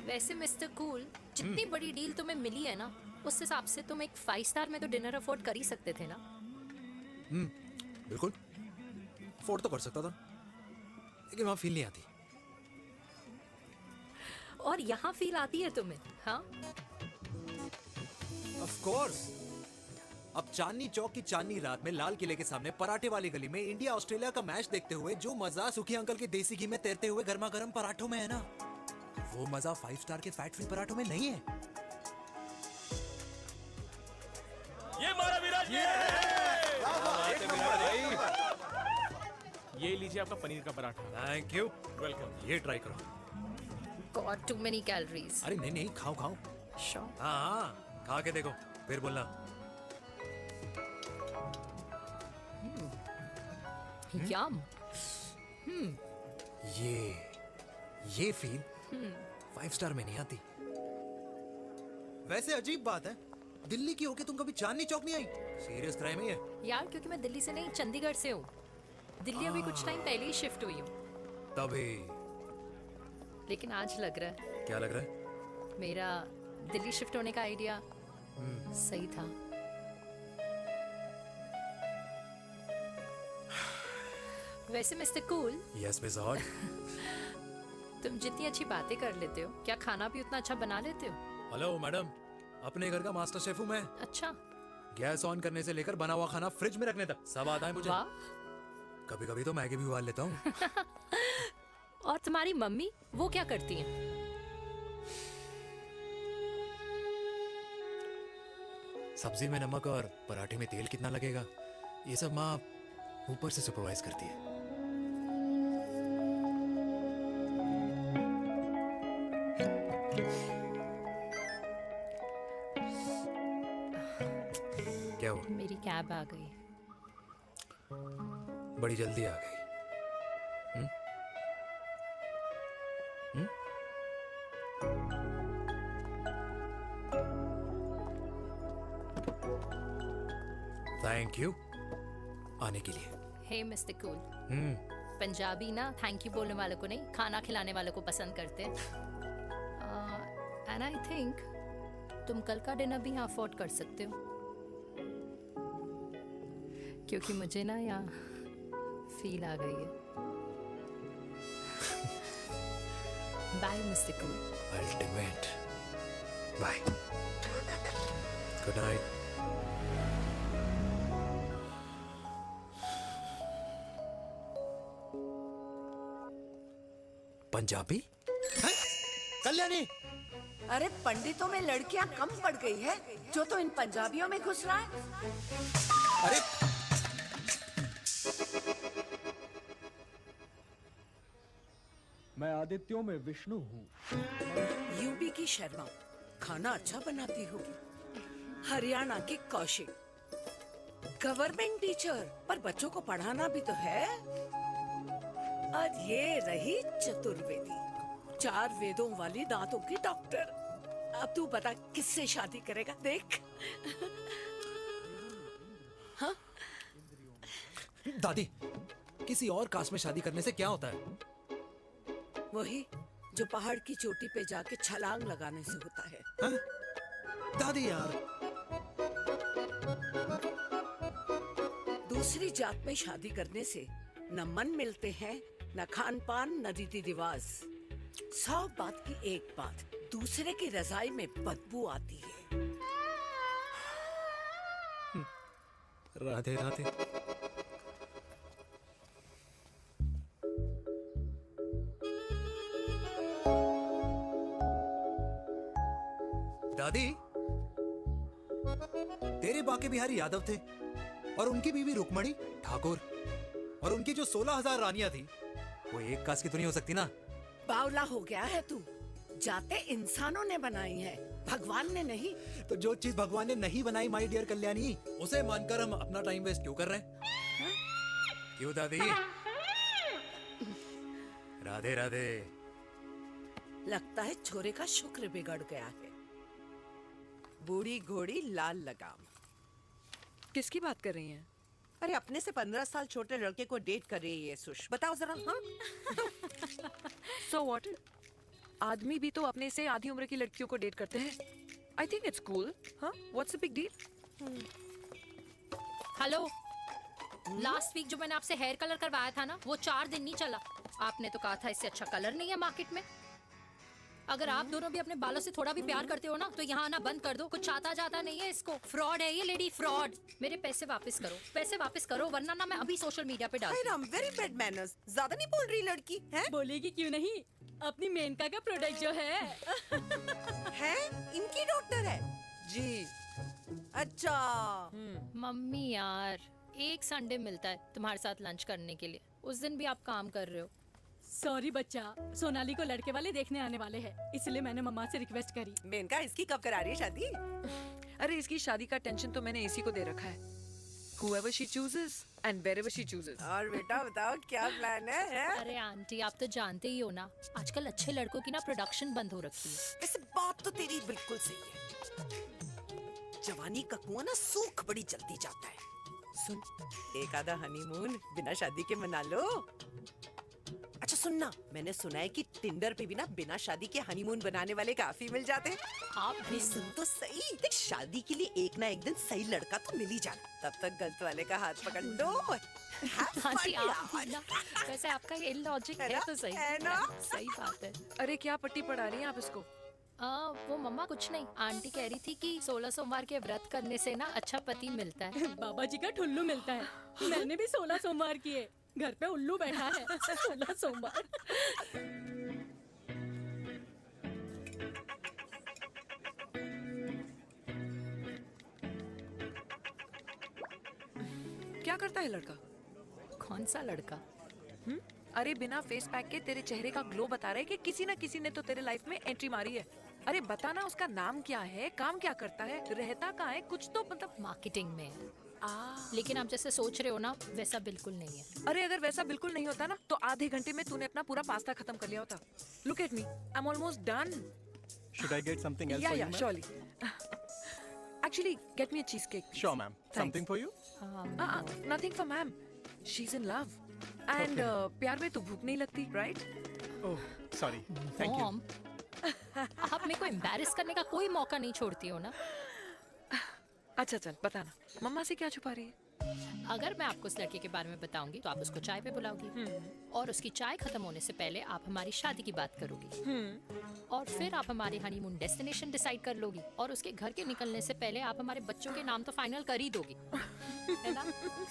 वैसे मिस्टर कूल, जितनी बड़ी डील तुम्हें मिली है ना, उस हिसाब से तुम एक 5 स्टार में तो डिनर अफोर्ड कर ही सकते थे ना। बिल्कुल अफोर्ड तो कर सकता था, लेकिन वहां फील नहीं आती। और यहाँ फील आती है तुम्हें? हाँ, ऑफ कोर्स। अब चांदनी चौक की चांदनी रात में लाल किले के सामने पराठे वाली गली में इंडिया ऑस्ट्रेलिया का मैच देखते हुए जो मजा सुखी अंकल के देसी घी में तैरते हुए गर्मा गर्म पराठों में है ना, वो मजा 5 स्टार के फैट फ्री पराठों में नहीं है। ये मारा विराज ये लीजिए आपका पनीर का पराठा। Thank you. वेलकम। ये ट्राई करो। Got too many calories. अरे नहीं नहीं, खाओ खाओ। श्योर। हाँ, खा के देखो फिर बोलना। यम। ये फील 5 स्टार में नहीं आती। वैसे अजीब बात है, दिल्ली की होके तुम कभी चांदनी चौक नहीं आई? सीरियस क्राइम है ये। यार क्योंकि मैं दिल्ली से नहीं, चंडीगढ़ से हूँ। दिल्ली अभी कुछ टाइम पहले ही शिफ्ट हुई हूँ। तभी। लेकिन आज लग रहा है। क्या लग रहा है? मेरा दिल्ली शिफ्ट होने का आइडिया सही था। वैसे mister cool. Yes miss hot. तुम जितनी अच्छी बातें कर लेते हो, क्या खाना भी उतना अच्छा बना लेते हो? हेलो मैडम, अपने घर का मास्टर शेफ हूँ मैं। अच्छा। गैस ऑन करने से लेकर बना हुआ खाना फ्रिज में रखने तक सब आता है मुझे। कभी कभी तो मैगी भी उबाल लेता हूँ। और तुम्हारी मम्मी, वो क्या करती हैं? सब्जी में नमक और पराठे में तेल कितना लगेगा, ये सब माँ ऊपर से सुपरवाइज करती है। क्या हुआ? मेरी कैब आ गई। बड़ी जल्दी आ गई। थैंक यू आने के लिए। हे मिस्टर कूल, पंजाबी ना थैंक यू बोलने वालों को नहीं, खाना खिलाने वालों को पसंद करते हैं। एंड आई थिंक तुम कल का डिनर भी यहाँ अफोर्ड कर सकते हो, क्योंकि मुझे ना यहाँ फील आ गई है। Bye mister cool. Ultimate. Bye. Good night. Punjabi? Kalyani! अरे पंडितों में लड़कियां कम पड़ गई है जो तो इन पंजाबियों में घुस रहा है। अरे मैं आदित्यों में विष्णु हूँ। यूपी की शर्मा खाना अच्छा बनाती होगी। हरियाणा की कौशिक गवर्नमेंट टीचर, पर बच्चों को पढ़ाना भी तो है। और ये रही चतुर्वेदी, 4 वेदों वाली दांतों की डॉक्टर। अब तू बता किससे शादी करेगा? देख। हाँ? दादी, किसी और कास्ट में शादी करने से क्या होता है? वही जो पहाड़ की चोटी पे जाके छलांग लगाने से होता है। हा? दादी यार, दूसरी जात में शादी करने से न मन मिलते हैं, न खान पान, न रीति रिवाज। 100 बात की एक बात, दूसरे की रजाई में बदबू आती है। राधे राधे। दादी, तेरे बाके बिहारी यादव थे और उनकी बीवी रुक्मणी ठाकुर, और उनकी जो 16,000 रानियां थी वो एक कास्ट की तो नहीं हो सकती ना? बावला हो गया है तू। जाते इंसानों ने बनाई है, भगवान ने नहीं। तो जो चीज भगवान ने नहीं बनाई माय डियर कल्याणी, उसे मानकर हम अपना टाइम वेस्ट क्यों कर रहे हैं? क्यों दादी? राधे राधे। लगता है छोरे का शुक्र बिगड़ गया है। बूढ़ी घोड़ी लाल लगाम। किसकी बात कर रही हैं? अरे अपने से 15 साल छोटे लड़के को डेट कर रही है सुश, बताओ जरा। हाँ So what? आदमी भी तो अपने से आधी उम्र की लड़कियों को डेट करते हैं। I think it's cool. हाँ? What's the big deal? Hello, last week जो मैंने आपसे हेयर कलर करवाया था ना, वो 4 दिन नहीं चला। आपने तो कहा था इससे अच्छा कलर नहीं है मार्केट में। अगर आप दोनों भी अपने बालों से थोड़ा भी प्यार करते हो ना, तो यहाँ आना बंद कर दो। कुछ आता जाता नहीं है इसको। फ्रॉड है ये लेडी, फ्रॉड। मेरे पैसे वापस करो, पैसे वापस करो, वरना ना मैं अभी सोशल मीडिया पे डालती हूँ। Very bad manners. ज्यादा नहीं बोल रही लड़की है? बोलेगी क्यों नहीं? अपनी मेनका का प्रोडक्ट जो है है इनकी डॉक्टर है जी। अच्छा मम्मी यार, एक संडे मिलता है तुम्हारे साथ लंच करने के लिए, उस दिन भी आप काम कर रहे हो। सॉरी बच्चा, सोनाली को लड़के वाले देखने आने वाले हैं, इसलिए मैंने मम्मा से रिक्वेस्ट करी। मेनका इसकी कब करा रही है शादी? अरे इसकी शादी का टेंशन तो मैंने इसी को दे रखा है। Whoever she chooses and wherever she chooses. और बेटा बताओ क्या प्लान है? अरे आंटी, आप तो जानते ही हो ना, आजकल अच्छे लड़कों की ना प्रोडक्शन बंद हो रखी है। वैसे बात तो तेरी बिल्कुल सही है। जवानी का कुआं ना सूख बड़ी जल्दी जाता है। सुन, एक आधा हनीमून बिना शादी के मना लो। अच्छा सुनना, मैंने सुना है कि टिंडर पे भी ना बिना शादी के हनीमून बनाने वाले काफी मिल जाते हैं। आप भी सुन तो सही, देख शादी के लिए एक ना एक दिन सही लड़का तो मिल ही जाना, तब तक गलत वाले का हाथ पकड़ लो। आंटी आप भी ना, वैसे आपका ये लॉजिक है तो सही है ना? सही बात है। अरे क्या पट्टी पढ़ा रही हैं आप इसको? वो मम्मा कुछ नहीं, आंटी कह रही थी कि 16 सोमवार के व्रत करने से ना अच्छा पति मिलता है। बाबा जी का ठुल्लू मिलता है। मैंने भी 16 सोमवार किए, घर पे उल्लू बैठा है। 16 सोमवार। क्या करता है लड़का? कौन सा लड़का? अरे बिना फेस पैक के तेरे चेहरे का ग्लो बता रहा है कि किसी ना किसी ने तो तेरे लाइफ में एंट्री मारी है। अरे बताना उसका नाम क्या है, काम क्या करता है, रहता कहाँ है, कुछ तो मतलब। मार्केटिंग में। लेकिन आप जैसे सोच रहे हो ना, वैसा बिल्कुल नहीं है। अरे अगर वैसा बिल्कुल नहीं होता ना, तो आधे घंटे में तूने अपना पूरा पास्ता खत्म कर लिया होता। Look at me, I'm almost done. Should I get something else Yeah, for yeah, you, ma'am? surely. Actually, get me a cheesecake. Sure, ma'am. Thanks. Something for you? Nothing for ma'am. She's in love. And प्यार में तो भूख नहीं लगती, right? Oh, sorry. Thank you. Mom, आप मेरे को एम्बैरेस करने का कोई मौका नहीं छोड़ती हो ना। अच्छा चल बताना, मम्मा से क्या छुपा रही है? अगर मैं आपको उस लड़के के बारे में बताऊंगी तो आप उसको चाय पे बुलाओगी, और उसकी चाय खत्म होने से पहले आप हमारी शादी की बात करोगी, और फिर आप हमारे हनीमून डेस्टिनेशन डिसाइड कर लोगी, और उसके घर के निकलने से पहले आप हमारे बच्चों के नाम तो फाइनल कर ही दोगी, है ना?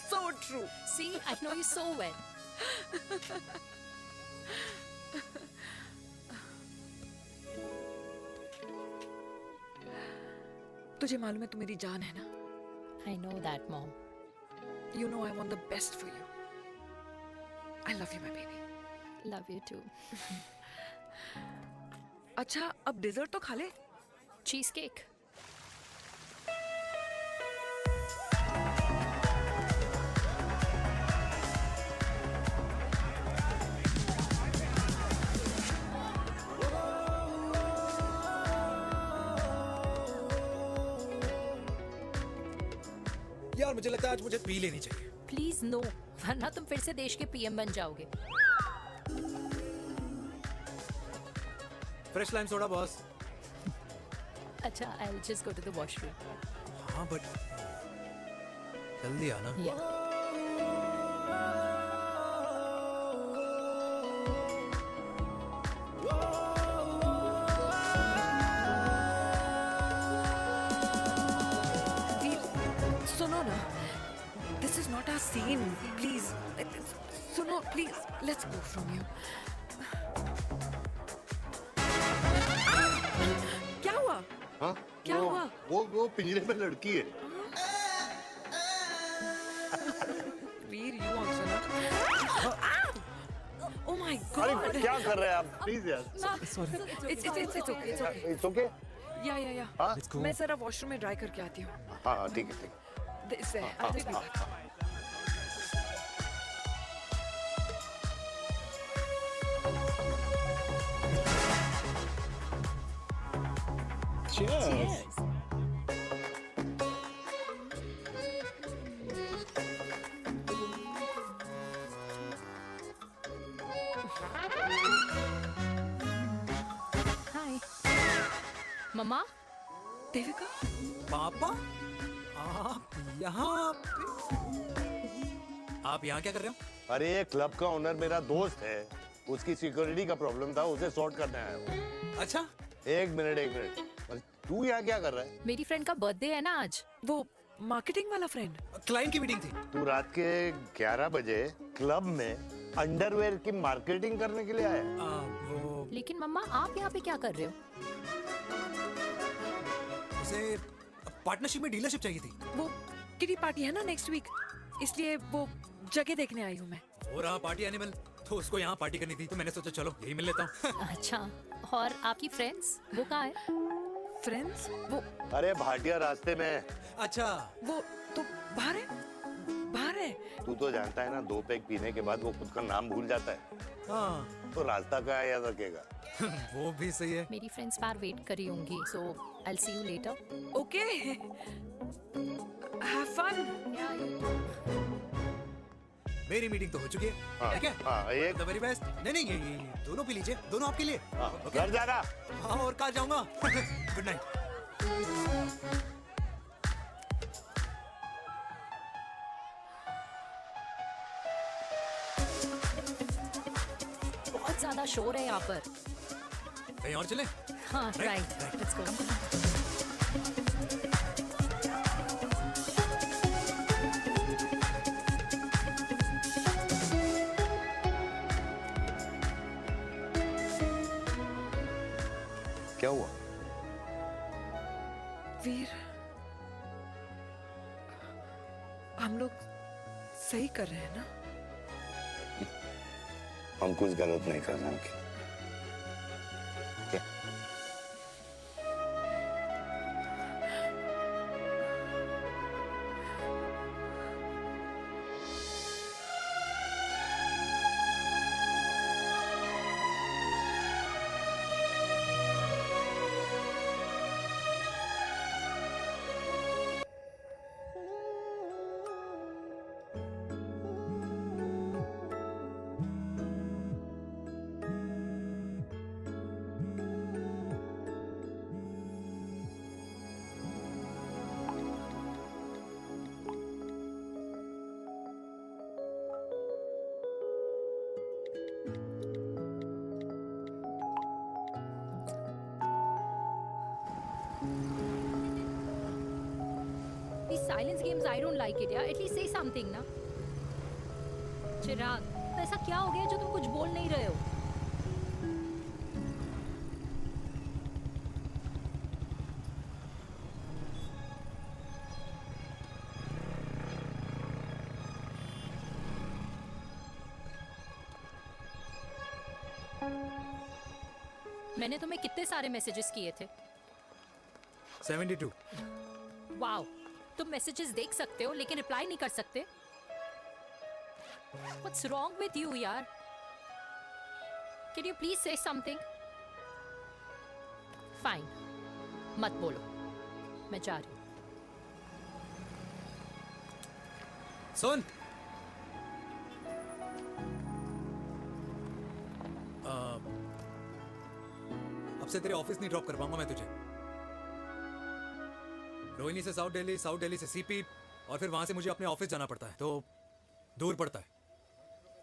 So true. See, I know you so well. तुझे मालूम है तू मेरी जान है ना? I know that, Mom. You know I want the best for you. I love you, my baby. Love you too. अच्छा अब डिजर्ट तो खा ले। Cheese cake. यार मुझे लगता है आज मुझे पी लेनी चाहिए। प्लीज नो, वरना तुम फिर से देश के पीएम बन जाओगे। Fresh lime soda boss. अच्छा, I'll just go to the washroom. हाँ बट जल्दी आना। सुनो ना, this is not our scene. Please, सुनो please, let's go from here. क्या हुआ? हाँ? क्या हुआ? वो पिंजरे में लड़की है। वीर, you also ना? Oh my my अरे God. क्या कर रहे हैं आप प्लीज यार It's okay. इट्स ओके या हाँ? मैं जरा वॉशरूम में ड्राई करके आती हूँ. हाँ ठीक है This है. I'll just be back. Cheers. हाय मम्मा. देविका. पापा आप यहाँ आप यहाँ क्या कर रहे हो? अरे ये क्लब का ओनर मेरा दोस्त है, उसकी सिक्योरिटी का प्रॉब्लम था, उसे सॉर्ट करने आया हूँ. अच्छा एक मिनट अरे तू यहाँ क्या कर रहा है? मेरी फ्रेंड का बर्थडे है ना आज. वो मार्केटिंग वाला फ्रेंड. क्लाइंट की मीटिंग थी. तू रात के 11 बजे क्लब में अंडरवेयर की मार्केटिंग करने के लिए आया है? लेकिन मम्मा आप यहाँ पे क्या कर रहे हो? उसे पार्टनरशिप में डीलरशिप चाहिए थी. वो किटी पार्टी है ना नेक्स्ट वीक, इसलिए वो जगह देखने आई हूँ मैं. वो रहा पार्टी एनिमल, तो उसको यहाँ पार्टी करनी थी, तो मैंने सोचा चलो यही मिल लेता हूँ. अच्छा, और आपकी फ्रेंड्स वो कहाँ है? फ्रेंड्स वो अरे भाटिया रास्ते में. अच्छा वो तो बाहर है. तू तो जानता है ना, 2 पैक पीने के बाद वो खुद का नाम भूल जाता है. हाँ तो रास्ता क्या याद रखेगा? वो भी सही है. मेरी फ्रेंड्स बाहर वेट कर रही होंगी, so I will see you later. Okay. Have fun. मेरी मीटिंग तो हो चुकी है. हाँ, ठीक है. हाँ, एक द वेरी बेस्ट. नहीं ये दोनों पी लीजिए, दोनों आपके लिए. घर जाना. हाँ और कहाँ जाऊंगा. Good night. बहुत ज्यादा शोर है यहाँ पर. कहीं और चले. हाँ राइट. Let's go. क्या हुआ? वीर, हम लोग सही कर रहे हैं ना? हम कुछ गलत नहीं कर रहे हैं. क्या? These silence games, I don't like it. Yeah, at least say something, ना. चिराग, तो ऐसा क्या हो गया जो तुम कुछ बोल नहीं रहे हो? मैंने तुम्हें कितने सारे मैसेजेस किए थे? 72. वाओ, तुम मैसेजेस देख सकते हो लेकिन रिप्लाई नहीं कर सकते? What's wrong with you, यार? Can you please say something? Fine, मत बोलो, मैं जा रही हूँ. सुन. अब से तेरे ऑफिस नहीं ड्रॉप कर पाऊंगा मैं तुझे. रोहिणी से साउथ दिल्ली से सीपी, और फिर वहां से मुझे अपने ऑफिस जाना पड़ता है, तो दूर पड़ता है,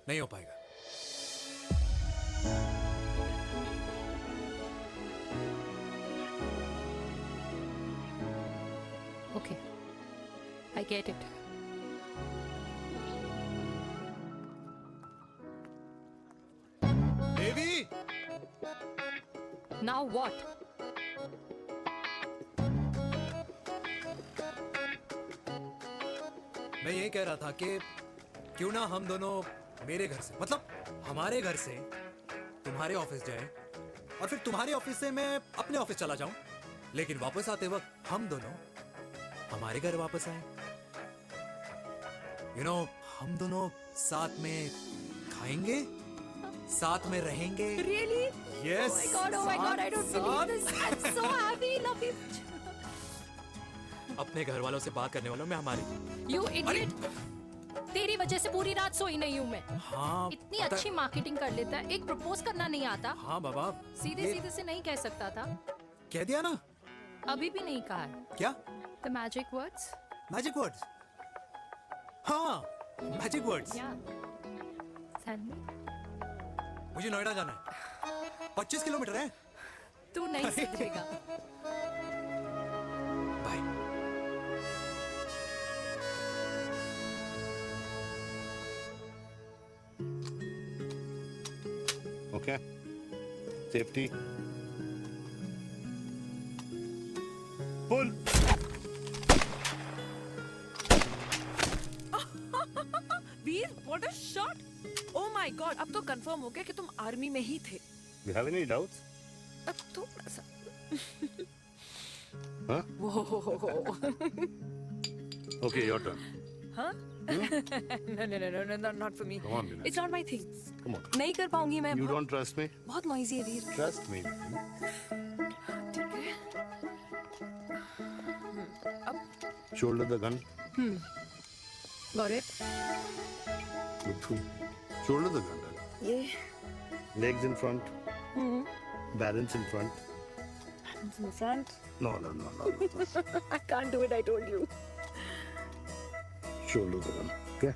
नहीं हो पाएगा. Okay, I get it. Devi! Now what? मैं ये कह रहा था कि क्यों ना हम दोनों मेरे घर से, मतलब हमारे घर से तुम्हारे ऑफिस जाए और फिर तुम्हारे ऑफिस से मैं अपने ऑफिस चला जाऊं, लेकिन वापस आते वक्त हम दोनों हमारे घर वापस आए। यू नो, हम दोनों साथ में खाएंगे, साथ में रहेंगे। Really? Yes. Oh my God, I don't believe this. I'm so happy, love you. अपने घर वालों से बात करने वालों में हमारी। You idiot. तेरी वजह से पूरी रात सोई नहीं हूँ मैं। हाँ, इतनी अच्छी मार्केटिंग कर लेता है, एक प्रपोज करना नहीं आता। हाँ बाबा, सीधे सीधे से नहीं कह सकता था। कह दिया ना। अभी भी नहीं कहा है। क्या? The magic words. Magic words? हाँ, magic words. Yeah. Tell me. मुझे नोएडा जाना है। 25 किलोमीटर है। तू नहीं सीखेगा। Okay. Safety. Pull. Veer, what a shot! Oh my God, अब तो कंफर्म हो गया कि तुम आर्मी में ही थे। You have any doubts? अब थोड़ा सा। Huh? Whoa. Okay, your turn. Huh? No, not for me. Come on, Vinay. It's not my thing. Come on. नहीं कर पाऊंगी मैं। You don't trust me? बहुत noisy है वीर। Trust me. ठीक है। Shoulder the gun. Got it. Look through. Shoulder the gun. ये। Legs in front. Balance in front. Hands in front. No. I can't do it. I told you. Shoulder the gun. Okay.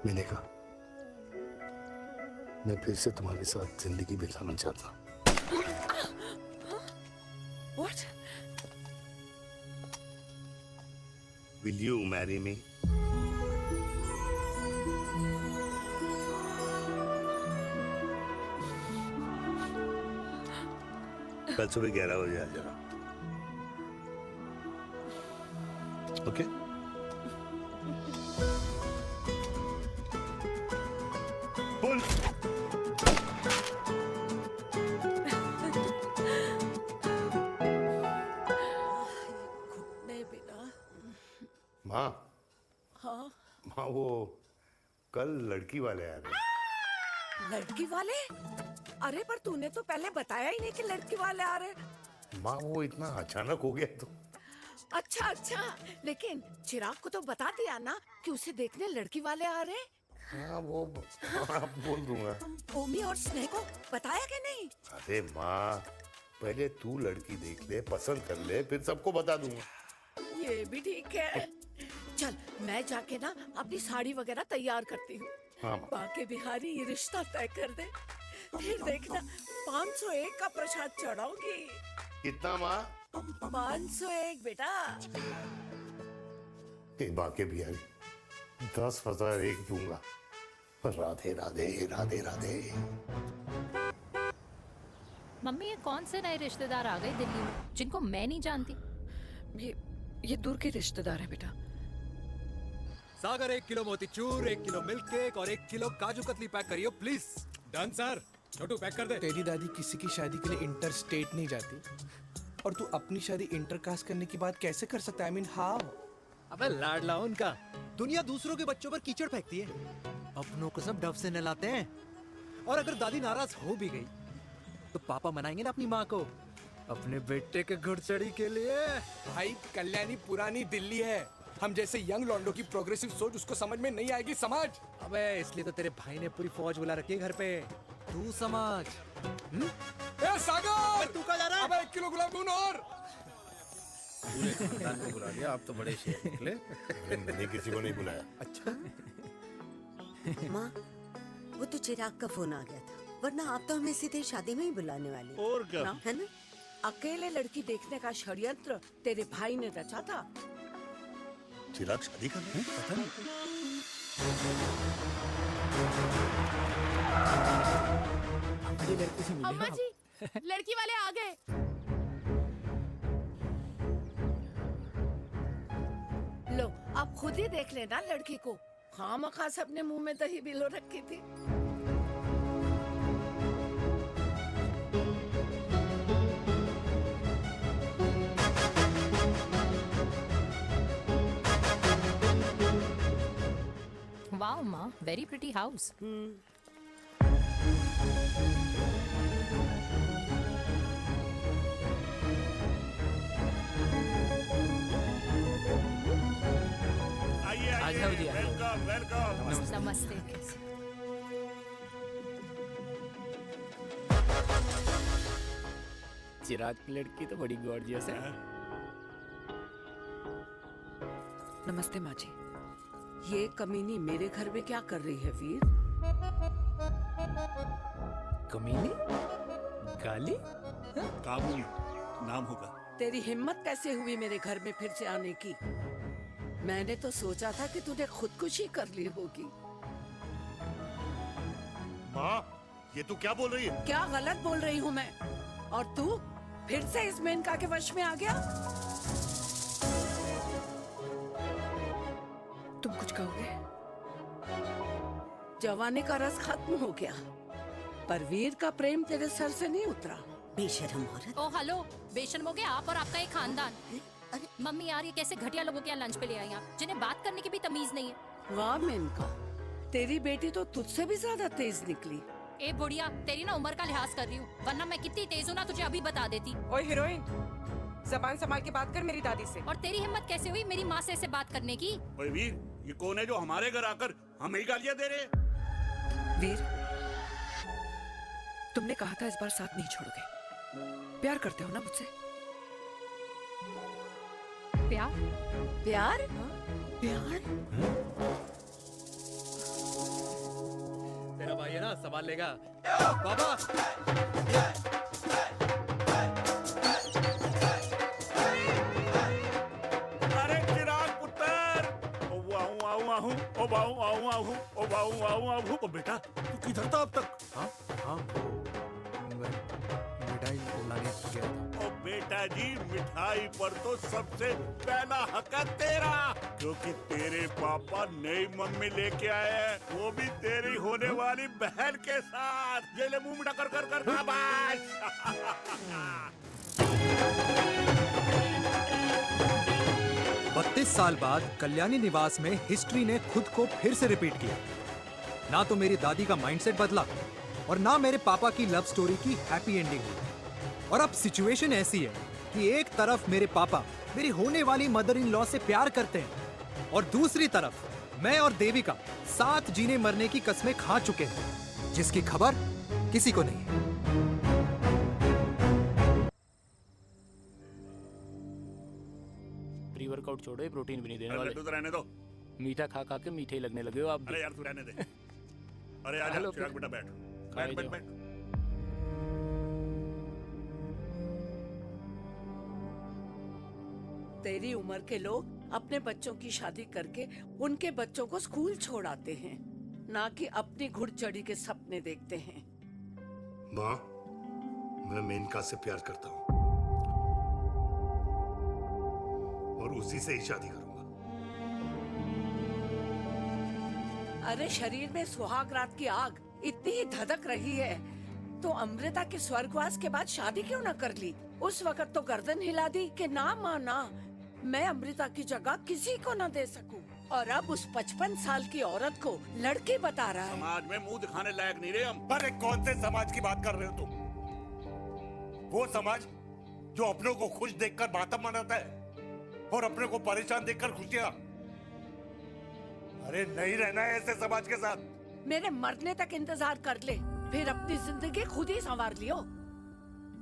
मैंने कहा मैं फिर से तुम्हारे साथ जिंदगी बिताना चाहता हूँ। What? Will you marry me? कल सुबह 11 बजे आ जाना। ओके? पुल। माँ, हाँ, माँ वो कल लड़की वाले आ रहे। लड़की वाले? अरे पर तूने तो पहले बताया ही नहीं कि लड़की वाले आ रहे। माँ वो इतना अचानक हो गया तो। अच्छा, लेकिन चिराग को तो बता दिया ना कि उसे देखने लड़की वाले आ रहे। हाँ वो बोल दूंगा। ओमी और स्नेह को बताया कि नहीं? अरे माँ, पहले तू लड़की देख ले, पसंद कर ले, फिर सबको बता दूंगा। ये भी ठीक है। चल मैं जाके ना अपनी साड़ी वगैरह तैयार करती हूँ। हाँ, बाके बिहारी ये रिश्ता तय कर दे, फिर देखना 501 का प्रसाद चढ़ाऊंगी। कितना माँ? 501 बेटा। बाके बिहारी 10,001 दूंगा। राधे राधे राधे राधे। मम्मी, ये कौन से नए रिश्तेदार आ गए दिल्ली में जिनको मैं नहीं जानती? ये दूर के रिश्तेदार हैं बेटा। सागर 1 किलो मोतीचूर, 1 किलो मिल्क केक और 1 किलो काजू कतली पैक करियो please. Done sir. Chhotu pack कर दे। तेरी दादी किसी की शादी के लिए इंटर स्टेट नहीं जाती और तू अपनी शादी इंटर कास्ट करने की बात कैसे कर सकता है? I mean how? अबे लाडला उनका। दुनिया दूसरों के बच्चों पर कीचड़ फेंकती है, अपनों को सब डब से नहलाते हैं। और अगर दादी नाराज हो भी गई तो पापा मनाएंगे ना अपनी माँ को अपने बेटे के घुड़चड़ी के लिए। भाई कल्याणी पुरानी दिल्ली है, हम जैसे यंग लॉन्डो की प्रोग्रेसिव सोच उसको समझ में नहीं आएगी। समझ? अबे इसलिए तो तेरे भाई ने पूरी फौज बुला रखी है घर पे, तू समझ। ए सागर, तू कहाँ जा रहा है? अबे 1 किलो गुलाब जामुन और। पूरे खानदान को बुला लिया, आप तो बड़े शेर निकले। मैंने किसी को नहीं बुलाया। अच्छा। माँ, वो तो चिराग का फोन आ गया था, वरना आप तो हमें सीधे शादी में ही बुलाने वाले। और क्या? है ना? अकेले लड़की देखने का षड्यंत्र तेरे भाई ने रचा था। चिराग शादी कर रहे हैं? पता नहीं। लड़की से मिले। अम्मा जी, लड़की वाले आ गए। आप खुद ही देख लेना लड़की को, खामखास अपने मुंह में दही बिलो रखी थी। Wow, Ma, very pretty house. आ जाओ जी, आ जाओ। Welcome welcome. नमस्ते। चिराग की लड़की तो बड़ी गॉर्जियस है। नमस्ते माँ जी। ये कमीनी मेरे घर में क्या कर रही है वीर? कमीनी? गाली? काबुल नाम होगा। तेरी हिम्मत कैसे हुई मेरे घर में फिर से आने की? मैंने तो सोचा था कि तूने खुदकुशी कर ली होगी। माँ, ये तू क्या बोल रही है? क्या गलत बोल रही हूँ मैं? और तू फिर से इस मेनका के वश में आ गया? तुम कुछ कहोगे? जवानी का रस खत्म हो गया, पर वीर का प्रेम तेरे सर से नहीं उतरा। बेशरम औरत। ओ हेलो, बेशर्म हो गए आप और आपका एक खानदान। मम्मी यार, ये कैसे घटिया लोगों के यहाँ लंच पे ले आई आप, जिन्हें बात करने की भी तमीज नहीं है। वाह मेनका, तेरी बेटी तो तुझसे भी ज्यादा तेज निकली। ए बुढ़िया, तेरी ना उम्र का लिहाज कर रही हूँ, वरना मैं कितनी तेज हूँ ना तुझे अभी बता देती। ओए हीरोइन, जबान संभाल के बात कर मेरी दादी से। और तेरी हिम्मत कैसे हुई मेरी माँ से ऐसे बात करने की? ओए वीर, ये कौन है जो हमारे घर आकर हमें ही गालियां दे रहे? वीर, तुमने कहा था इस बार साथ नहीं छोड़ोगे। प्यार करते हो ना मुझसे? प्यार? प्यार? प्यार? तेरा भाई है ना, संभाल लेगा। बाबा! अरे चिराग पुत्र! ओ वाहू आऊ आहू, ओ वाहू आऊ आहू, ओ वाहू आऊ आहू। ओ बेटा, तू किधर था अब तक? हाँ हाँ, मिठाई लाने गया था। ओ बेटा जी, मिठाई पर तो सबसे पहला हक है तेरा, क्योंकि तेरे पापा नई मम्मी लेके आए हैं, वो भी तेरी होने वाली बहन के साथ। ये ले मुंह मीठा कर कर कर शाबाश। 32 साल बाद कल्याणी निवास में हिस्ट्री ने खुद को फिर से रिपीट किया। ना तो मेरी दादी का माइंडसेट बदला और ना मेरे पापा की लव स्टोरी की हैप्पी एंडिंग हुई। और अब सिचुएशन ऐसी है कि एक तरफ मेरे पापा मेरी होने वाली मदर इन लॉ से प्यार करते हैं और दूसरी तरफ मैं और देविका साथ जीने मरने की कस्में खा चुके हैं, जिसकी खबर किसी को नहीं है। प्री वर्कआउट छोड़ो, ये प्रोटीन भी नहीं देने अरे वाले। लड्डू तो रहने दो। मीठा खा खा के मीठे ही लगने लगे हो आप भी। अरे यार तू रहने दे। अरे आजा हेलो, चिराग बेटा, बैठ खाए बैठ बैठ जाओ। बैठ। तेरी उम्र के लोग अपने बच्चों की शादी करके उनके बच्चों को स्कूल छोड़ाते हैं, ना कि अपनी घुड़चढ़ी के सपने देखते हैं। माँ, मैं मेनका से प्यार करता हूँ और उसी से ही शादी करूंगा। अरे शरीर में सुहाग रात की आग इतनी ही धधक रही है तो अमृता के स्वर्गवास के बाद शादी क्यों न कर ली? उस वक्त तो गर्दन हिला दी कि ना माना, मैं अमृता की जगह किसी को न दे सकूं। और अब उस 55 साल की औरत को लड़की बता रहा है। समाज में मुंह दिखाने लायक नहीं रहे हम। अरे कौन से समाज की बात कर रहे हो तुम? वो समाज जो अपनों को खुश देखकर मातम मनाता है और अपने को परेशान देखकर खुशियां। अरे नहीं रहना है ऐसे समाज के साथ। मेरे मरने तक इंतजार कर ले, फिर अपनी जिंदगी खुद ही संवार लियो।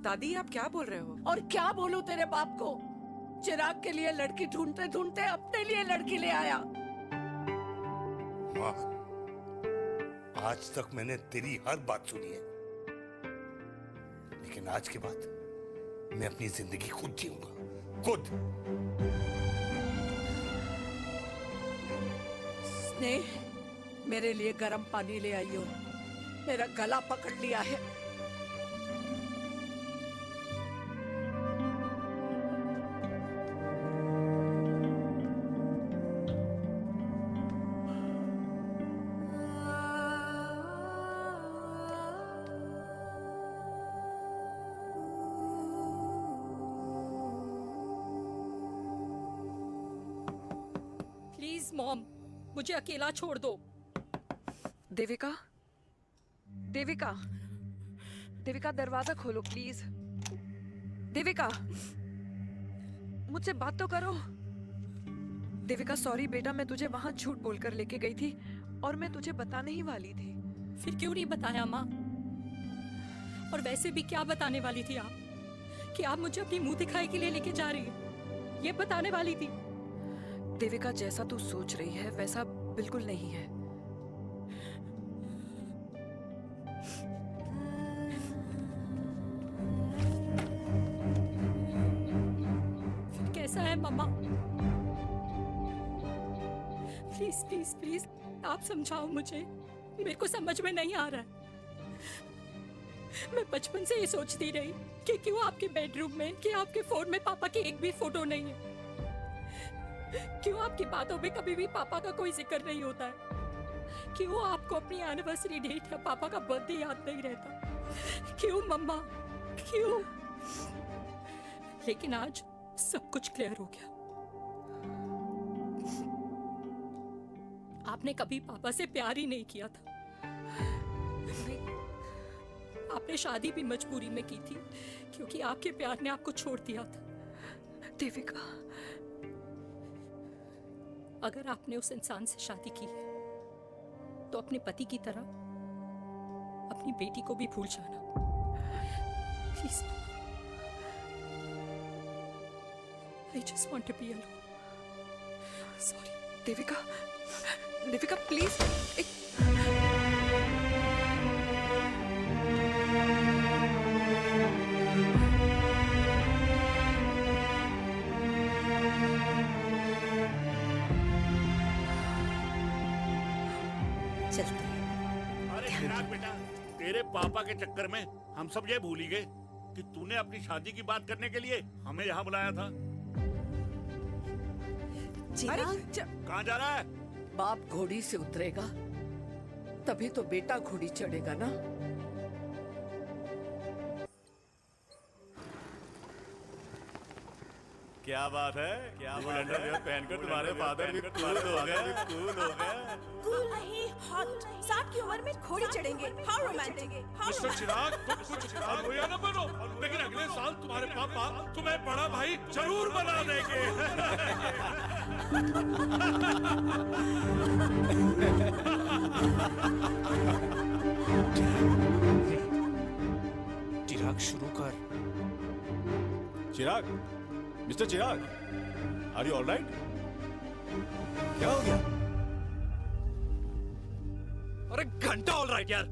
दादी, आप क्या बोल रहे हो? और क्या बोलूं तेरे बाप को? चिराग के लिए लड़की ढूंढते ढूंढते अपने लिए लड़की ले आया। माँ, आज तक मैंने तेरी हर बात सुनी है, लेकिन आज के बाद मैं अपनी जिंदगी खुद जीऊंगा, खुद। स्नेह, मेरे लिए गर्म पानी ले आइयो, मेरा गला पकड़ लिया है। प्लीज मॉम, मुझे अकेला छोड़ दो। देविका, देविका, देविका दरवाजा खोलो प्लीज। देविका, मुझसे बात तो करो। देविका सॉरी बेटा, मैं तुझे वहां झूठ बोलकर लेके गई थी और मैं तुझे बताने ही वाली थी। फिर क्यों नहीं बताया माँ? और वैसे भी क्या बताने वाली थी आप? कि आप मुझे अपनी मुंह दिखाई के लिए लेके जा रही है, ये बताने वाली थी। देविका, जैसा तू सोच रही है वैसा बिल्कुल नहीं है। फिर कैसा है मम्मा? प्लीज प्लीज प्लीज आप समझाओ मुझे, मेरे को समझ में नहीं आ रहा है। मैं बचपन से ये सोचती रही कि क्यों आपके बेडरूम में, कि आपके फोन में पापा की एक भी फोटो नहीं है, क्यों आपकी बातों में कभी भी पापा का कोई जिक्र नहीं होता है, क्यों आपको अपनी एनिवर्सरी डेट या पापा का बर्थडे याद नहीं रहता, क्यों मम्मा, क्यों? लेकिन आज सब कुछ क्लियर हो गया। आपने कभी पापा से प्यार ही नहीं किया था। आपने शादी भी मजबूरी में की थी क्योंकि आपके प्यार ने आपको छोड़ दिया था। देविका, अगर आपने उस इंसान से शादी की है तो अपने पति की तरह अपनी बेटी को भी भूल जाना please. I just want to be alone. Sorry, Devika, Devika please. चलते। अरे चिराग बेटा, तेरे पापा के चक्कर में हम सब ये भूल ही गए कि तूने अपनी शादी की बात करने के लिए हमें यहाँ बुलाया था। कहाँ जा रहा है? बाप घोड़ी से उतरेगा तभी तो बेटा घोड़ी चढ़ेगा ना। क्या बात है, क्या अंडरवियर पहनकर तुम्हारे फादर भी कूल हो गए, कूल हो गए। कूल नहीं, हॉट। 60 की उम्र में घोड़ी चढ़ेंगे, हाउ रोमांटिक। मिस्टर चिराग, तुम कुछ अलगोया न बनो, लेकिन अगले साल तुम्हारे पापा तुम्हें बड़ा भाई जरूर बना देंगे। चिराग शुरू कर। Chirag, mister Chirag, are you alright? क्या हो गया? अरे घंटा ऑलराइट यार।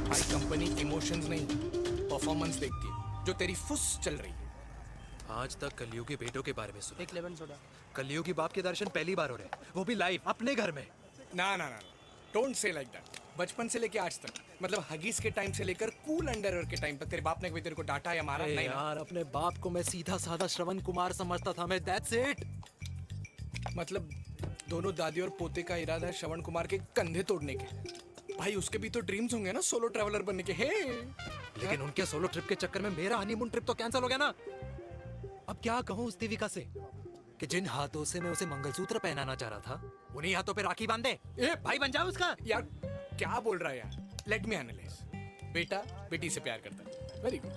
भाई कंपनी इमोशंस नहीं परफॉर्मेंस देखती है, जो तेरी फुस चल रही है। आज तक कलयुगी बेटों के बारे में सुना। एक लेमन सोडा। कलयुगी बाप के दर्शन पहली बार हो रहे हैं, वो भी लाइव अपने घर में। ना ना ना, डोंट से लाइक दैट। बचपन से लेके आज तक, मतलब हगीज के टाइम से लेकर कूल अंडरवेयर के टाइम तक तेरे बाप ने कभी तेरे को डांटा या मारा नहीं? यार अपने बाप को मैं सीधा साधा श्रवण कुमार समझता था मैं, दैट्स इट। मतलब दोनों दादी और पोते का इरादा है श्रवण कुमार के कंधे तोड़ने के। भाई उसके भी तो ड्रीम्स होंगे ना सोलो ट्रैवलर बनने के। हे लेकिन उनके सोलो ट्रिप के चक्कर में मेरा हनीमून ट्रिप तो कैंसिल हो गया ना। अब क्या कहूँ उस देविका से कि जिन हाथों से मैं उसे मंगलसूत्र पहनाना चाह रहा था, उन्हीं हाथों पे राखी बांध दे। ए भाई बन जाओ उसका। यार क्या बोल रहा है यार? Let me analyse. बेटा बेटी से प्यार करता है, वेरी गुड।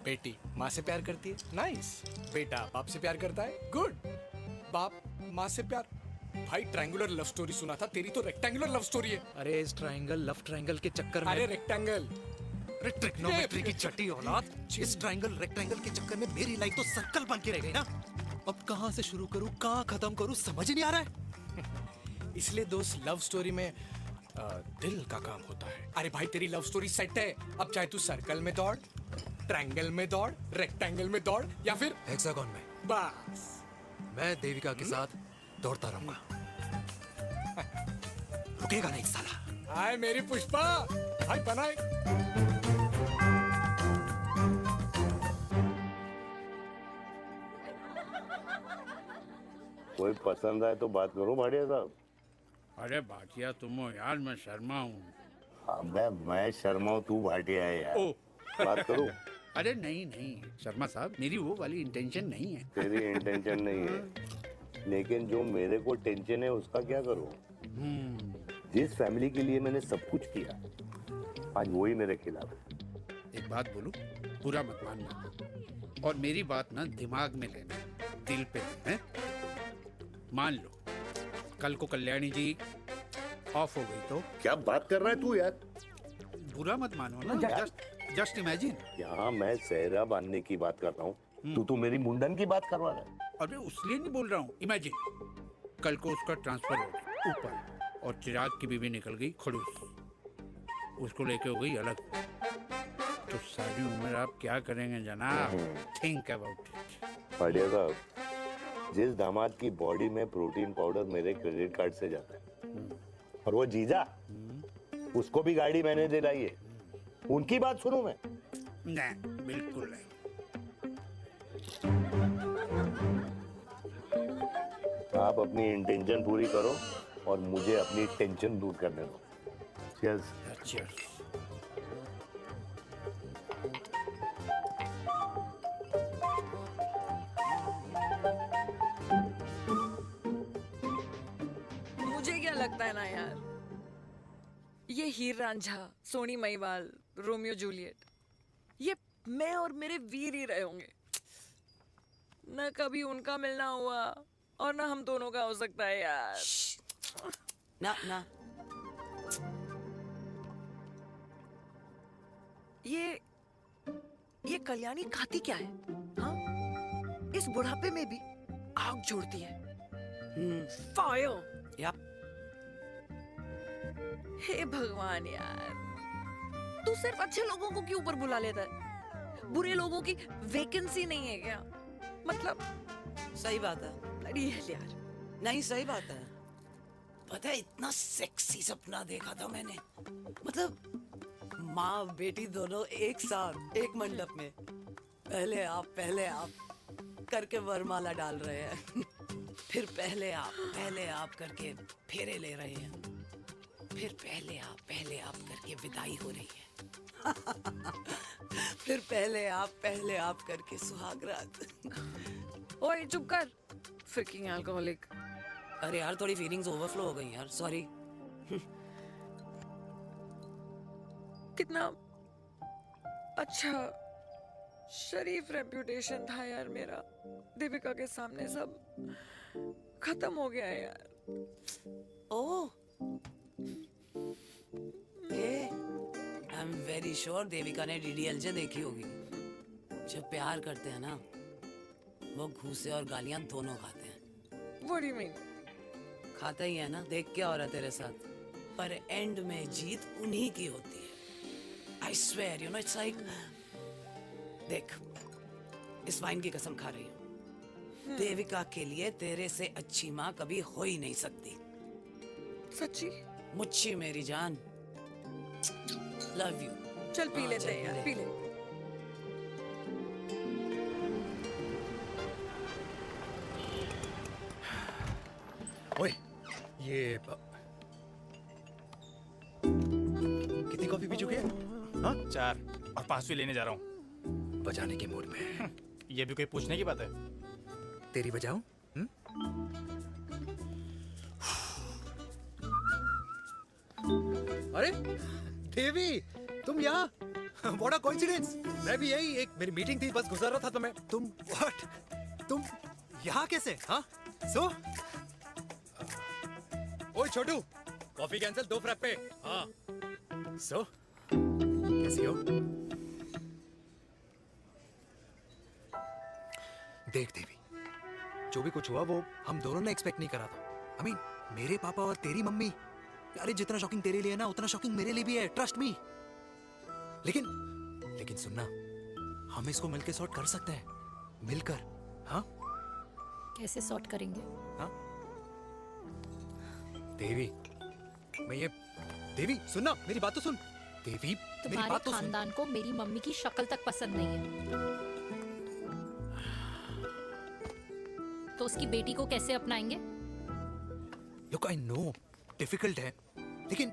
बेटी माँ से प्यार करती है, नाइस। बेटा बाप से प्यार करता है, गुड। बाप माँ से प्यार। भाई ट्रायंगुलर लव स्टोरी सुना था, तेरी तो रेक्टेंगुलर लव स्टोरी है। अरे इस ट्रायंगल लव ट्रायंगल के चक्कर में, अरे रेक्टेंगल, अरे ट्रिग्नोमेट्री की छठी औलाद, इस ट्रायंगल रेक्टेंगल के चक्कर में मेरी लाइफ तो सर्कल बन के रह गई ना। अब कहाँ से शुरू करूँ, कहाँ खत्म करूँ, समझ ही नहीं आ रहा है। इसलिए दोस्त लव स्टोरी में दिल का काम होता है। अरे भाई तेरी लव स्टोरी सेट है, अब चाहे तू सर्कल में दौड़, ट्रायंगल में दौड़, रेक्टेंगल में दौड़ या फिर हेक्सागन में। बस मैं देविका के साथ दौड़ता रहूंगा, रुकेगा नहीं साला। हाय मेरी पुष्पा, हाय बनाए। कोई पसंद आए तो बात करो भाटिया साहब। अरे भाटिया तुम हो यार, मैं शर्मा हूँ। अबे मैं शर्मा हूँ, तू भाटिया है यार। बात करो। अरे नहीं नहीं शर्मा साहब, मेरी वो वाली इंटेंशन नहीं है। तेरी इंटेंशन नहीं है, लेकिन जो मेरे को टेंशन है उसका क्या करूं? जिस फैमिली के लिए मैंने सब कुछ किया, आज वही मेरे खिलाफ है। एक बात बोलूं, बुरा मत मानना, और मेरी बात ना दिमाग में लेना, दिल पे है। मान लो कल को कल्याणी जी ऑफ हो गई तो? क्या बात कर रहा है तू यार? बुरा मत मानो ना, जस्ट इमेजिन। यहाँ मैं सेहरा बांधने की बात कर रहा हूँ, तू तो मेरी मुंडन की बात करवा रहा है। अरे उसलिए नहीं बोल रहा हूँ, इमेजिन कल को उसका ट्रांसफर हो गया ऊपर और चिराग की बीवी निकल गई खड़ूस, उसको लेके हो गई अलग, तो सारी उम्र आप क्या करेंगे जनाब? Think about it. बढ़िया साहब, जिस दामाद की बॉडी में प्रोटीन पाउडर मेरे क्रेडिट कार्ड से जाता है, और वो जीजा, उसको भी गाड़ी मैंने दिलाई है, उनकी बात सुनूं मैं? नहीं, बिल्कुल नहीं। आप अपनी इंटेंशन पूरी करो और मुझे अपनी टेंशन दूर करने दो। Cheers. Cheers. मुझे क्या लगता है ना यार, ये हीर रांझा, सोनी महिवाल, रोमियो जूलियट, ये मैं और मेरे वीर ही रहे होंगे। न कभी उनका मिलना हुआ और ना हम दोनों का हो सकता है यार। ना ना, ये कल्याणी खाती क्या है? हाँ, इस बुढ़ापे में भी आग जोड़ती है। फायर। यप। हे भगवान यार, तू सिर्फ अच्छे लोगों को क्यों ऊपर बुला लेता है? बुरे लोगों की वैकेंसी नहीं है क्या? मतलब सही बात है। अरे यार, नहीं सही बात है। पता है इतना सेक्सी सपना देखा था मैंने, मतलब माँ बेटी दोनों एक साथ एक मंडप में, पहले आप करके वरमाला डाल रहे हैं, फिर पहले आप करके फेरे ले रहे हैं, फिर पहले आप करके विदाई हो रही है, फिर पहले आप करके सुहागरात। ओए चुप कर, फ्रिकिंग अल्कोहलिक। अरे यार थोड़ी फीलिंग्स ओवरफ्लो हो गई यार, सॉरी। कितना अच्छा शरीफ रेप्यूटेशन था यार मेरा, दीपिका के सामने सब खत्म हो गया है यार। Oh, I am very sure Devika ने डीडीएलजे देखी होगी। जब प्यार करते हैं ना, वो घूसे और गालियां दोनों खाते हैं। What do you mean? खाता ही है ना, देख क्या हो रहा है तेरे साथ, पर एंड में जीत उन्हीं की होती है। I swear, you know, it's like, देख, इस वाइन की कसम खा रही हूँ, देविका के लिए तेरे से अच्छी माँ कभी हो ही नहीं सकती। सच्ची? मुच्छी मेरी जान, लव यू। चल पी लेते हैं यार, पी ले। ओए, ये कितनी कॉफी पी चुके हैं? हाँ? 4 और 5वीं लेने जा रहा हूँ। बजाने के मूड में। ये भी कोई पूछने की बात है? तेरी बजाऊं? अरे देवी, तुम यहाँ? What a coincidence! मैं भी यही, एक मेरी मीटिंग थी, बस गुजर रहा था तो मैं। तुम यहाँ कैसे? हाँ? ओए छोटू, कॉफी कैंसिल, 2 फ्रैप पे। हाँ। कैसी हो? देख देवी, जो भी कुछ हुआ वो हम दोनों ने एक्सपेक्ट नहीं करा था। I mean, मेरे पापा और तेरी मम्मी, अरे जितना शॉकिंग तेरे लिए है ना, उतना शॉकिंग मेरे लिए भी है, ट्रस्ट मी। लेकिन सुनना, हम इसको मिलकर सॉर्ट कर सकते हैं, मिलकर। हाँ? कैसे सॉर्ट करेंगे? हाँ? देवी, देवी सुनना, मेरी बात तो सुन। देवी, मेरी बात तो सुन। खानदान को मेरी मम्मी की शक्ल तक पसंद नहीं है, तो उसकी बेटी को कैसे अपनाएंगे? Look, I know, डिफिकल्ट है, लेकिन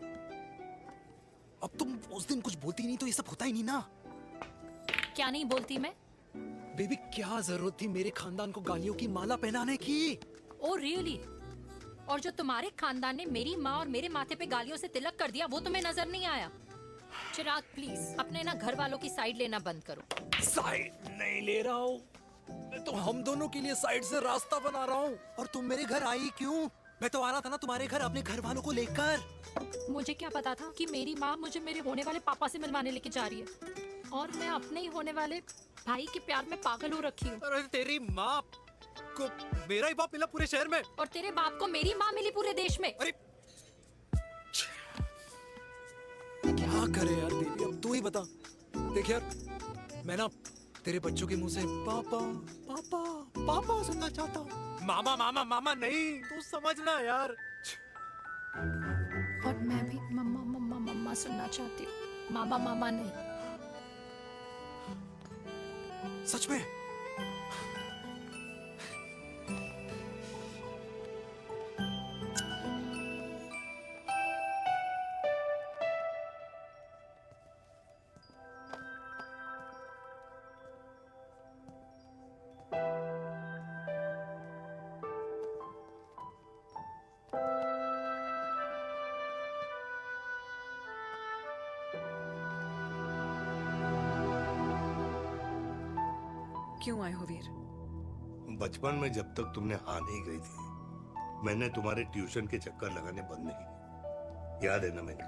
अब तुम उस दिन कुछ बोलती नहीं तो ये सब होता ही नहीं ना। क्या नहीं बोलती मैं? बेबी क्या जरूरत थी मेरे खानदान को गालियों की माला पहनाने की? Oh really? और जो तुम्हारे खानदान ने मेरी माँ और मेरे माथे पे गालियों से तिलक कर दिया वो तुम्हें नजर नहीं आया? चिराग प्लीज अपने ना घर वालों की साइड लेना बंद करो। साइड नहीं ले रहा हूँ, मैं तो हम दोनों के लिए साइड से रास्ता बना रहा हूँ। और तुम मेरे घर आई क्यों? मैं तो आ रहा था ना तुम्हारे घर अपने घर वालों को लेकर। मुझे क्या पता था कि मेरी माँ मुझे मेरे होने वाले पापा से मिलवाने लेके जा रही है और मैं अपने ही होने वाले भाई के प्यार में पागल हो रखी हूँ। अरे तेरी माँ को मेरा ही बाप मिला पूरे शहर में और तेरे बाप को मेरी माँ मिली पूरे देश में। अरे क्या करे यार देवी, अब तू ही बता। देख यार मैं ना तेरे बच्चों के मुंह से पापा पापा पापा सुनना चाहता हूँ। मामा मामा मामा नहीं, तू समझना यार। और मैं भी मम्मा मम्मा मम्मा सुनना चाहती हूँ, मामा मामा नहीं। सच में? क्यों आए हो वीर? बचपन में जब तक तुमने हाँ नहीं गई थी मैंने तुम्हारे ट्यूशन के चक्कर लगाने बंद नहीं किए, याद है ना? मैंने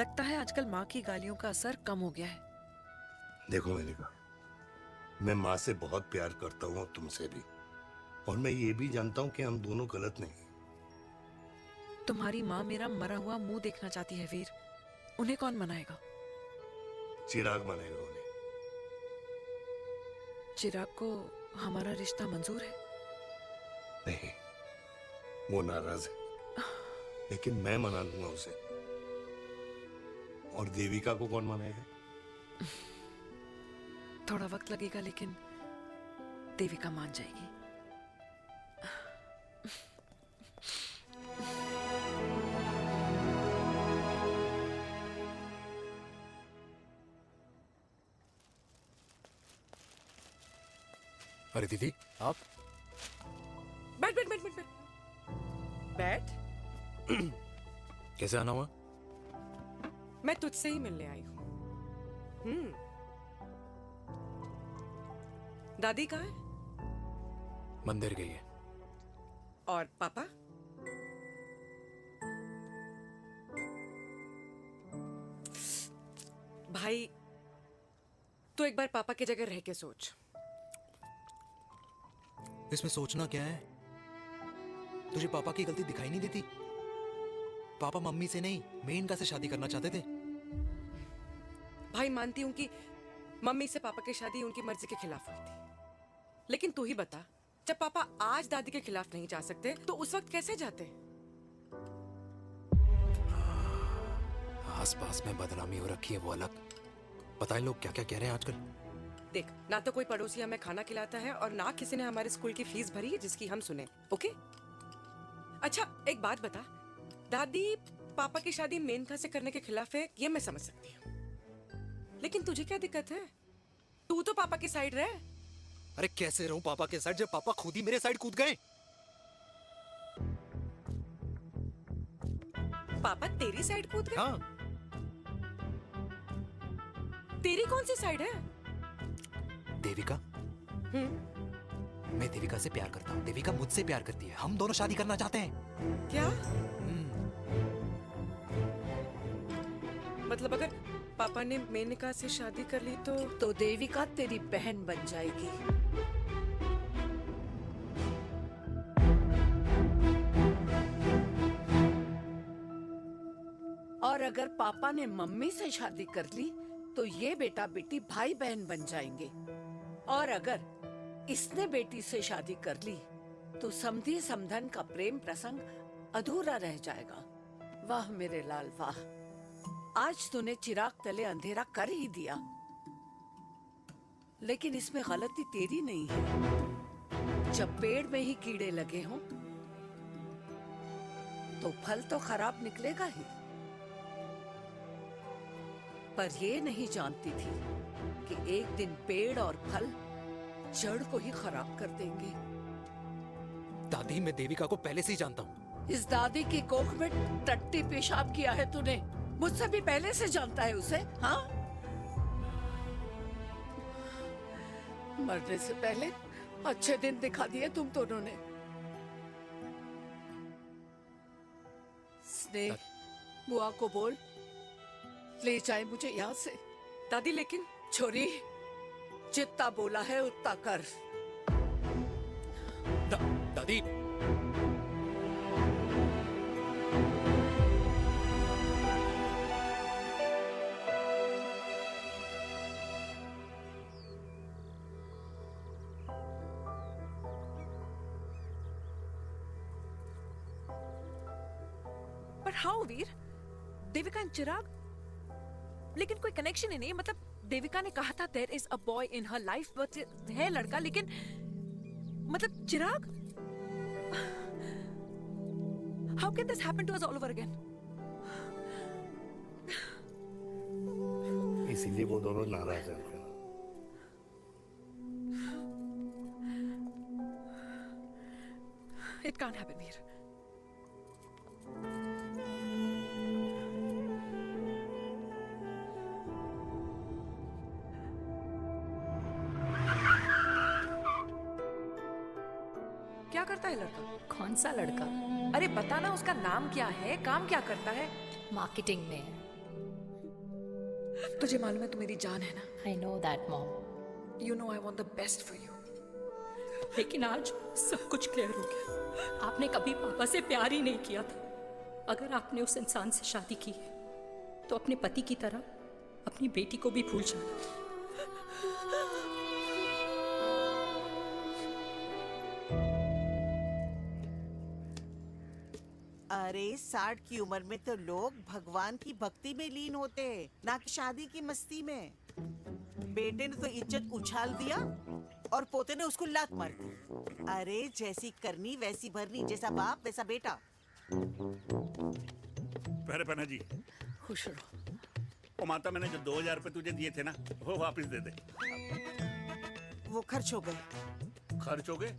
लगता है आजकल माँ की गालियों का असर कम हो गया है। देखो मैंने कहा, मैं माँ से बहुत प्यार करता हूँ और तुमसे भी, और मैं ये भी जानता हूँ कि हम दोनों गलत नहीं। तुम्हारी माँ मेरा मरा हुआ मुंह देखना चाहती है वीर, उन्हें कौन मनाएगा? चिराग मनाएगा उन्हें। चिराग को हमारा रिश्ता मंजूर है? नहीं, वो नाराज है, लेकिन मैं मना लूंगा उसे। और देविका को कौन मनाएगा? थोड़ा वक्त लगेगा लेकिन देविका मान जाएगी। अरे दीदी आप बैठ बैठ बैठ बैठ बैठ बैठ। कैसे आना हुआ? मैं तुझसे ही मिलने आई हूँ। दादी कहाँ है? मंदिर गई है। और पापा? भाई तू एक बार पापा की जगह रह के सोच। इसमें सोचना क्या है? तुझे पापा की गलती दिखाई नहीं देती? पापा मम्मी से नहीं मेनका से शादी करना चाहते थे। भाई मानती हूं कि मम्मी से पापा की शादी उनकी मर्जी के खिलाफ हुई थी, लेकिन तू ही बता, जब पापा आज दादी के खिलाफ नहीं जा सकते तो उस वक्त कैसे जाते? आस पास में बदनामी हो रखी है वो अलग, पता है लोग क्या क्या कह रहे हैं आजकल। देख, ना तो कोई पड़ोसी हमें खाना खिलाता है और ना किसी ने हमारे स्कूल की फीस भरी है जिसकी हम सुने। ओके? अच्छा एक बात बता, दादी पापा की शादी मेनका से करने के खिलाफ है ये मैं समझ सकती हूँ, लेकिन तुझे क्या दिक्कत है? तू तो पापा की साइड रहे। अरे कैसे रहूं पापा के साइड जब पापा खुद ही मेरे साइड कूद गए? पापा तेरी साइड कूद गए? हाँ। तेरी कौन सी साइड है? देविका। मैं देविका से प्यार करता हूँ, देविका मुझसे प्यार करती है, हम दोनों शादी करना चाहते हैं। क्या? मतलब अगर पापा ने मेनका से शादी कर ली तो देविका तेरी बहन बन जाएगी। और अगर पापा ने मम्मी से शादी कर ली तो ये बेटा बेटी भाई बहन बन जाएंगे। और अगर इसने बेटी से शादी कर ली तो समधी समधन का प्रेम प्रसंग अधूरा रह जाएगा। वाह मेरे लाल वाह, आज तूने चिराग तले अंधेरा कर ही दिया, लेकिन इसमें गलती तेरी नहीं है। जब पेड़ में ही कीड़े लगे हों तो फल तो खराब निकलेगा ही। पर ये नहीं जानती थी कि एक दिन पेड़ और फल जड़ को ही खराब कर देंगे। दादी, मैं देविका को पहले से ही जानता हूँ। इस दादी की कोख में टट्टी पेशाब किया है तूने। मुझसे भी पहले से जानता है उसे, हाँ? मरने से पहले अच्छे दिन दिखा दिए तुम दोनों ने। स्नेह, बुआ को बोल ले जाए मुझे यहाँ से। दादी लेकिन छोरी, जितना बोला है उतना कर। दादी, पर हाउ वीर? देविका एंड चिराग, लेकिन कोई कनेक्शन ही नहीं। मतलब देविका ने कहा था there is a boy in her life, but है लड़का, लेकिन मतलब Chirag, how can this happen to us all over again? इसीलिए वो दोनों नाराज हैं। It can't happen Veer. क्या करता है लड़का? कौन सा लड़का? अरे बता ना, उसका नाम क्या है, काम क्या करता है? मार्केटिंग में। तुझे मालूम है तू मेरी जान है ना? I know that mom. You know I want the best for you. लेकिन आज सब कुछ क्लियर हो गया। आपने कभी पापा से प्यार ही नहीं किया था। अगर आपने उस इंसान से शादी की है तो अपने पति की तरह अपनी बेटी को भी भूल जाना। अरे 60 की उम्र में तो लोग भगवान की भक्ति में लीन होते हैं, ना कि शादी की मस्ती में। बेटे ने तो इज्जत उछाल दिया और पोते ने उसको लात मार दी। अरे जैसी करनी वैसी भरनी, जैसा बाप वैसा बेटा। पहले पन्ना जी, खुश रहो। ओ माता, मैंने जो 2000 रुपए तुझे दिए थे ना, वो वापस दे दे। वो खर्च हो गए। खर्च हो गए?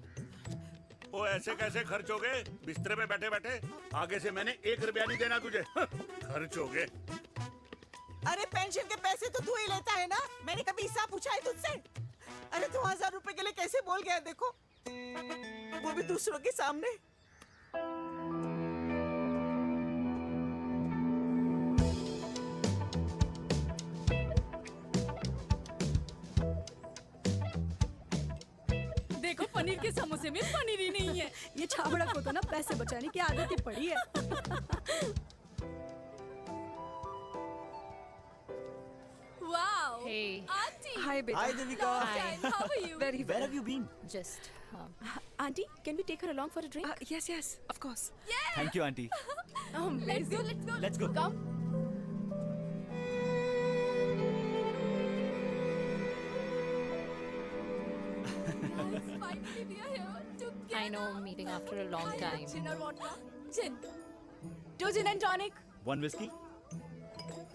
ओ ऐसे कैसे खर्च हो गए? बिस्तर पे बैठे बैठे। आगे से मैंने 1 रुपया नहीं देना तुझे। खर्च हो गए। अरे पेंशन के पैसे तो तू ही लेता है ना, मैंने कभी हिसाब पूछा है तुझसे? अरे तू 1000 रुपए के लिए कैसे बोल गया, देखो, वो भी दूसरों के सामने। देखो, पनीर के समोसे में पनीर ही नहीं है। ये छाबड़ा को तो ना पैसे बचाने की आदत ही पड़ी है। Wow. Hey. Auntie. Hi, beta. Hi, Devika. Hi. How are you? Very well. Where have you been? Just. Auntie, can we take her along for a drink? Yes, yes, of course. Thank you, auntie. Oh, let's go. Let's go. Let's go. Come. Finally, we are here together. I know, meeting after a long time. Gin or vodka? Gin. 2 gin and tonic. 1 whiskey?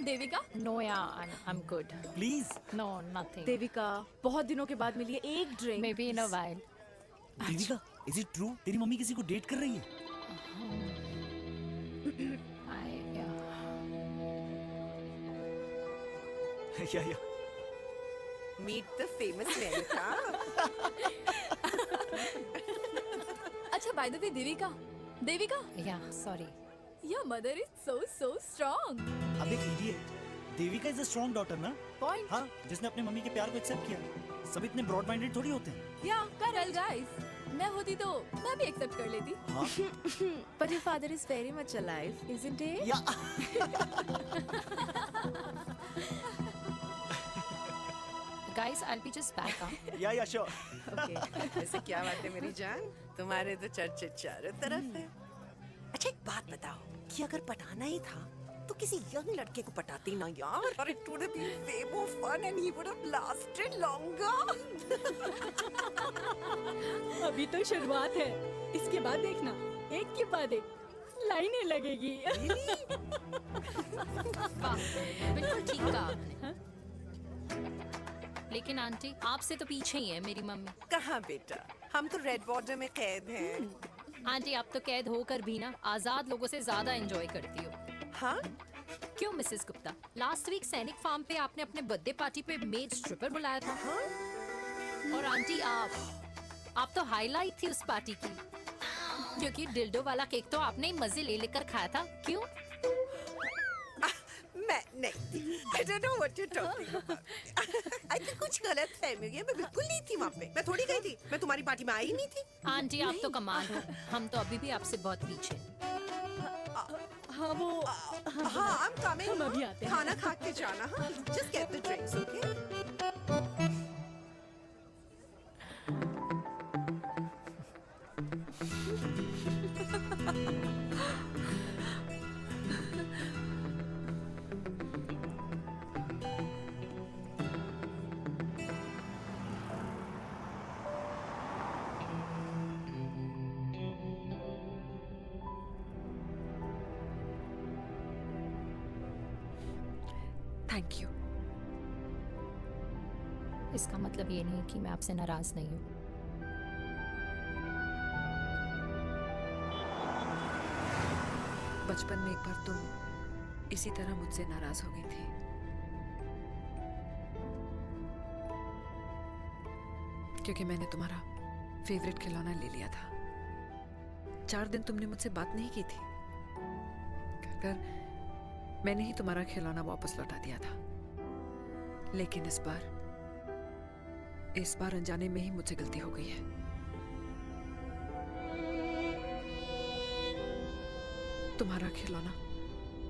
Devika? No, yeah, I'm good. Please. No, nothing. Devika, बहुत दिनों के बाद मिली है, एक drink. Maybe in a while. Devika, is it true? तेरी मम्मी किसी को डेट कर रही है? Yeah. Meet the famous America. अच्छा, by the way, Devika? Yeah, sorry. Your mother is so strong. अबे idiot. Devika is a strong daughter ना? Point. हाँ, जिसने अपने मम्मी के प्यार को एक्सेप्ट किया। सब इतने ब्रॉड माइंडेड थोड़ी होते हैं। Yeah, correct guys. मैं होती तो मैं भी एक्सेप्ट कर लेती। हाँ? But your father is very much alive, isn't he? Yeah. Guys, I'll be just back. Yeah, sure. Okay. ऐसे क्या बात है मेरी जान? तुम्हारे तो चर्चे चारों तरफ है। अच्छा एक बात बताओ, कि अगर पटाना ही था तो किसी यंग लड़के को पटाती ना यार, और it would have been way more fun and he would have lasted longer. अभी तो शुरुआत है, इसके बाद देखना, एक के बाद एक लाइनें लगेगी। बिल्कुल ठीक कहा आपने। लेकिन आंटी आपसे तो पीछे ही है मेरी मम्मी। कहाँ बेटा, हम तो रेड बॉर्डर में कैद हैं। आंटी आप तो कैद होकर भी ना आजाद लोगों से ज्यादा एंजॉय करती हो। हाँ? क्यों मिसेस गुप्ता, लास्ट वीक सैनिक फार्म पे आपने अपने बर्थडे पार्टी पे मेड स्ट्रिपर बुलाया था। हाँ? और आंटी आप तो हाईलाइट थी उस पार्टी की, क्योंकि डिल्डो वाला केक तो आपने ही मजे ले लेकर खाया था। क्यों? मैं नहीं, I don't know what you're talking about. I think कुछ गलत फहमी हुई है, मैं बिल्कुल नहीं थी वहाँ पे। मैं थोड़ी गई थी, मैं तुम्हारी पार्टी में आई नहीं थी। आंटी आप तो कमाल हो, हम तो अभी भी आपसे बहुत पीछे। हाँ वो हाँ I'm coming। हम अभी आते हैं। खाना खा के जाना। हाँ, just get the drinks, okay? Thank you. इसका मतलब ये नहीं कि मैं आपसे नाराज नहीं हूँ। बचपन में एक बार तुम इसी तरह मुझसे नाराज हो गई थी। क्योंकि मैंने तुम्हारा फेवरेट खिलौना ले लिया था। 4 दिन तुमने मुझसे बात नहीं की थी। मैंने ही तुम्हारा खिलौना वापस लौटा दिया था। लेकिन इस बार अनजाने में ही मुझसे गलती हो गई है। तुम्हारा खिलौना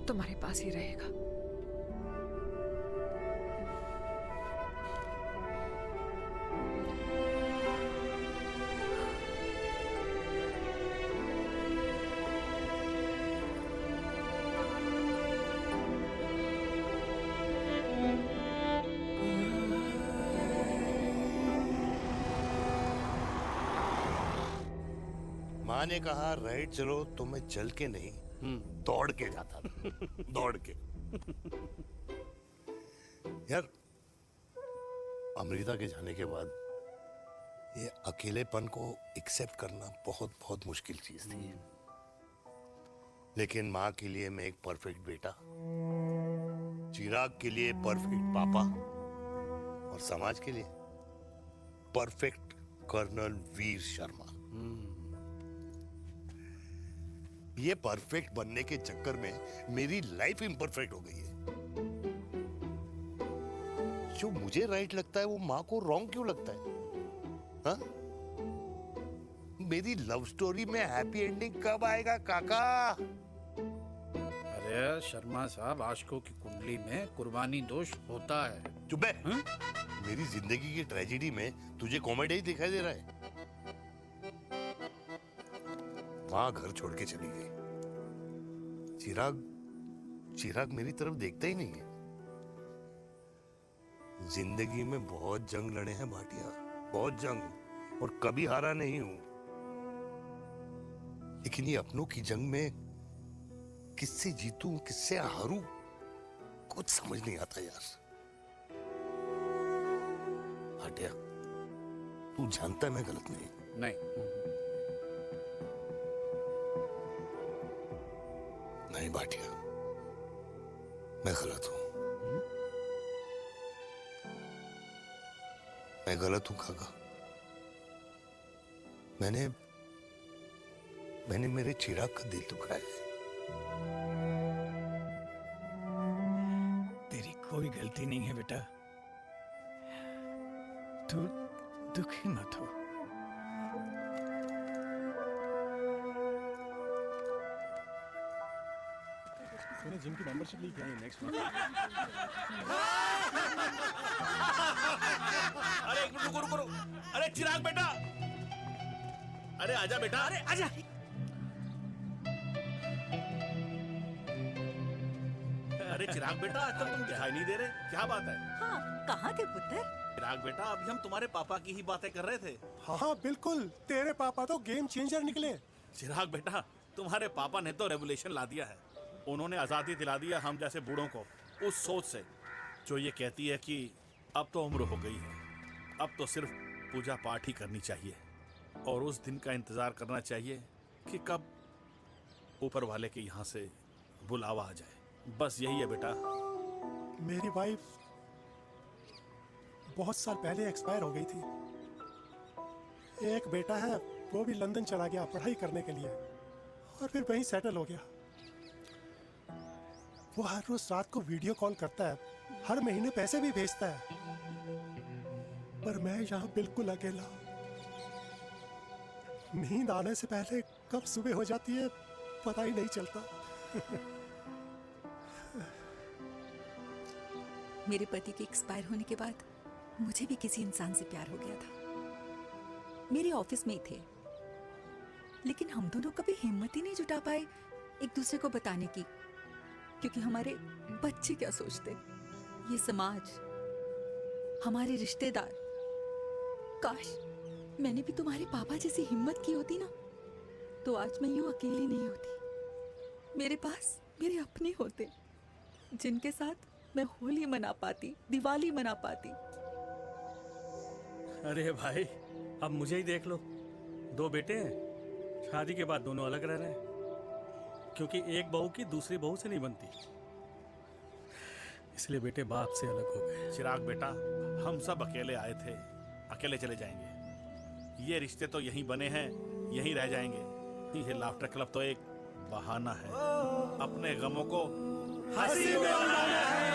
तुम्हारे पास ही रहेगा। माँ ने कहा राइट चलो तो मैं चल के नहीं दौड़ के जाता था। दौड़ के। यार अमृता के जाने के बाद ये अकेलेपन को एक्सेप्ट करना बहुत बहुत मुश्किल चीज थी। लेकिन माँ के लिए मैं एक परफेक्ट बेटा, चिराग के लिए परफेक्ट पापा और समाज के लिए परफेक्ट कर्नल वीर शर्मा। ये परफेक्ट बनने के चक्कर में मेरी लाइफ इम्परफेक्ट हो गई है। जो मुझे राइट लगता है वो माँ को रॉन्ग क्यों लगता है? हाँ? मेरी लव स्टोरी में हैप्पी एंडिंग कब आएगा काका? अरे शर्मा साहब, आशिकों की कुंडली में कुर्बानी दोष होता है। चुप है। मेरी जिंदगी की ट्रेजेडी में तुझे कॉमेडी ही दिखाई दे रहा है। माँ घर छोड़ के चली गई। चिराग मेरी तरफ देखता ही नहीं है। जिंदगी में बहुत जंग लड़े हैं भाटिया, बहुत जंग, और कभी हारा नहीं हूं। लेकिन ये अपनों की जंग में किससे जीतूं किससे हारूं कुछ समझ नहीं आता यार। भाटिया तू जानता है मैं गलत नहीं। नहीं भाटिया, मैं गलत हूं। मैं गलत हूं काका। मैंने मेरे चिराग का दिल दुखाया है। तेरी कोई गलती नहीं है बेटा, तू दुखी मत हो। मैंने जिम की मेंबरशिप ली क्या है नेक्स्ट मंथ। अरे एक मिनट रुको। अरे चिराग बेटा, अरे आजा बेटा, अरे आजा। अरे चिराग बेटा, आज तक तुम दिखाई नहीं दे रहे, क्या बात है? हाँ, कहाँ थे पुत्र? चिराग बेटा, अभी हम तुम्हारे पापा की ही बातें कर रहे थे। हाँ बिल्कुल, तेरे पापा तो गेम चेंजर निकले। चिराग बेटा, तुम्हारे पापा ने तो रेवोल्यूशन ला दिया है। उन्होंने आजादी दिला दिया हम जैसे बूढ़ों को उस सोच से जो ये कहती है कि अब तो उम्र हो गई है, अब तो सिर्फ पूजा पाठ ही करनी चाहिए और उस दिन का इंतजार करना चाहिए कि कब ऊपर वाले के यहाँ से बुलावा आ जाए। बस यही है बेटा। मेरी वाइफ बहुत साल पहले एक्सपायर हो गई थी। एक बेटा है, वो भी लंदन चला गया पढ़ाई करने के लिए और फिर वहीं सेटल हो गया। वो हर रोज रात को वीडियो कॉल करता है, हर महीने पैसे भी भेजता है, पर मैं यहाँ बिल्कुल अकेला हूँ। नींद आने से पहले कब सुबह हो जाती है पता ही नहीं चलता। मेरे पति के एक्सपायर होने के बाद मुझे भी किसी इंसान से प्यार हो गया था। मेरे ऑफिस में ही थे, लेकिन हम दोनों कभी हिम्मत ही नहीं जुटा पाए एक दूसरे को बताने की, क्योंकि हमारे बच्चे क्या सोचते, ये समाज, हमारे रिश्तेदार। काश मैंने भी तुम्हारे पापा जैसी हिम्मत की होती ना, तो आज मैं यूं अकेली नहीं होती। मेरे पास मेरे अपने होते जिनके साथ मैं होली मना पाती, दिवाली मना पाती। अरे भाई, अब मुझे ही देख लो। 2 बेटे हैं, शादी के बाद दोनों अलग रह रहे हैं, क्योंकि एक बहू की दूसरी बहू से नहीं बनती, इसलिए बेटे बाप से अलग हो गए। चिराग बेटा, हम सब अकेले आए थे, अकेले चले जाएंगे। ये रिश्ते तो यहीं बने हैं, यहीं रह जाएंगे। ये लाफ्टर क्लब तो एक बहाना है अपने गमों को हंसी में बनाना है।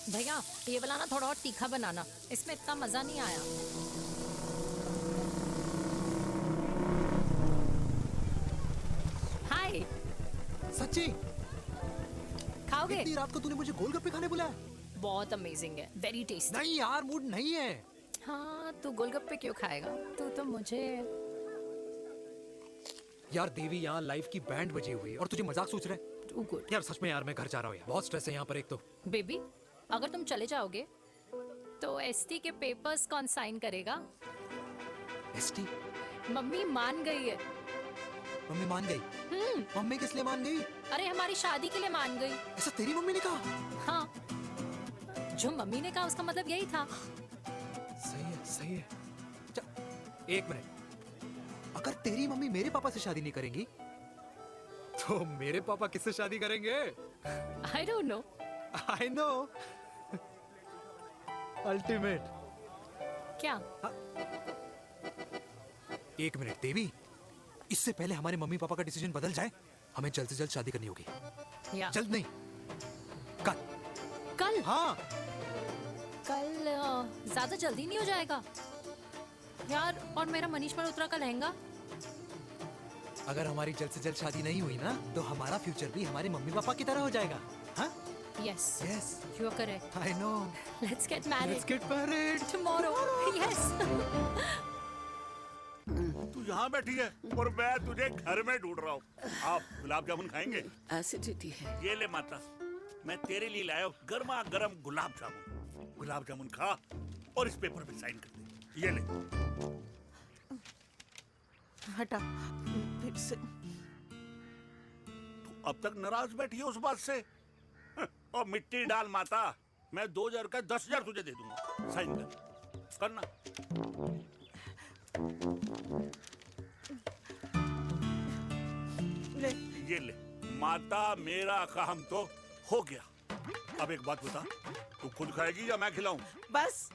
भैया ये वाला ना थोड़ा और तीखा बनाना, इसमें इतना मजा नहीं आया। हाय। सच्ची? खाओगे? इतनी रात को तूने मुझे गोलगप्पे खाने बुलाया? बहुत अमेजिंग है, वेरी टेस्टी। नहीं यार, मूड नहीं है। हाँ, तू गोलगप्पे क्यों खाएगा? तू तो मुझे। यार देवी, यहाँ लाइफ की बैंड बजी हुई है और तुझे मजाक सोच रहा है? यार सच में यार, मैं घर जा रहा हूँ यार, बहुत स्ट्रेस है यहाँ पर। एक तो बेबी, अगर तुम चले जाओगे तो एसटी के पेपर्स कौन साइन करेगा? एसटी? मम्मी मान गई है। मम्मी मान गई? मम्मी किस लिए मान गई? अरे हमारी शादी के लिए मान गई। ऐसा तेरी मम्मी ने कहा? हाँ, जो मम्मी ने कहा उसका मतलब यही था। सही है, सही है। एक मिनट, अगर तेरी मम्मी मेरे पापा से शादी नहीं करेंगी तो मेरे पापा किससे शादी करेंगे? I don't know. I know. Ultimate. क्या? एक मिनट देवी, इससे पहले हमारे मम्मी पापा का डिसीजन बदल जाए, हमें जल्द से जल्द शादी करनी होगी। जल्द नहीं, कल। कल? हाँ। कल ज्यादा जल्दी नहीं हो जाएगा यार? और मेरा मनीष मल्होत्रा का लहंगा? अगर हमारी जल्द से जल्द शादी नहीं हुई ना, तो हमारा फ्यूचर भी हमारे मम्मी पापा की तरह हो जाएगा। हाँ? Yes. Yes. You are correct. I know. Let's get married. Let's get married. Tomorrow. Yes. तू यहाँ बैठी है और मैं तुझे घर में ढूंढ रहा हूँ। आप गुलाब जामुन खाएंगे? एसिडिटी है। ये ले माता, मैं तेरे लिए लाया हूँ गर्मा गर्म गुलाब जामुन। गुलाब जामुन खा और इस पेपर पे साइन कर दे। ये ले। हटा फिर से। तू अब तक नाराज बैठी है उस बात से? और मिट्टी डाल माता, मैं 2000 का 10,000 तुझे दे दूंगा। साइन कर, करना। ले। ये ले माता, मेरा काम तो हो गया। अब एक बात बता, तू खुद खाएगी या मैं खिलाऊं? बस,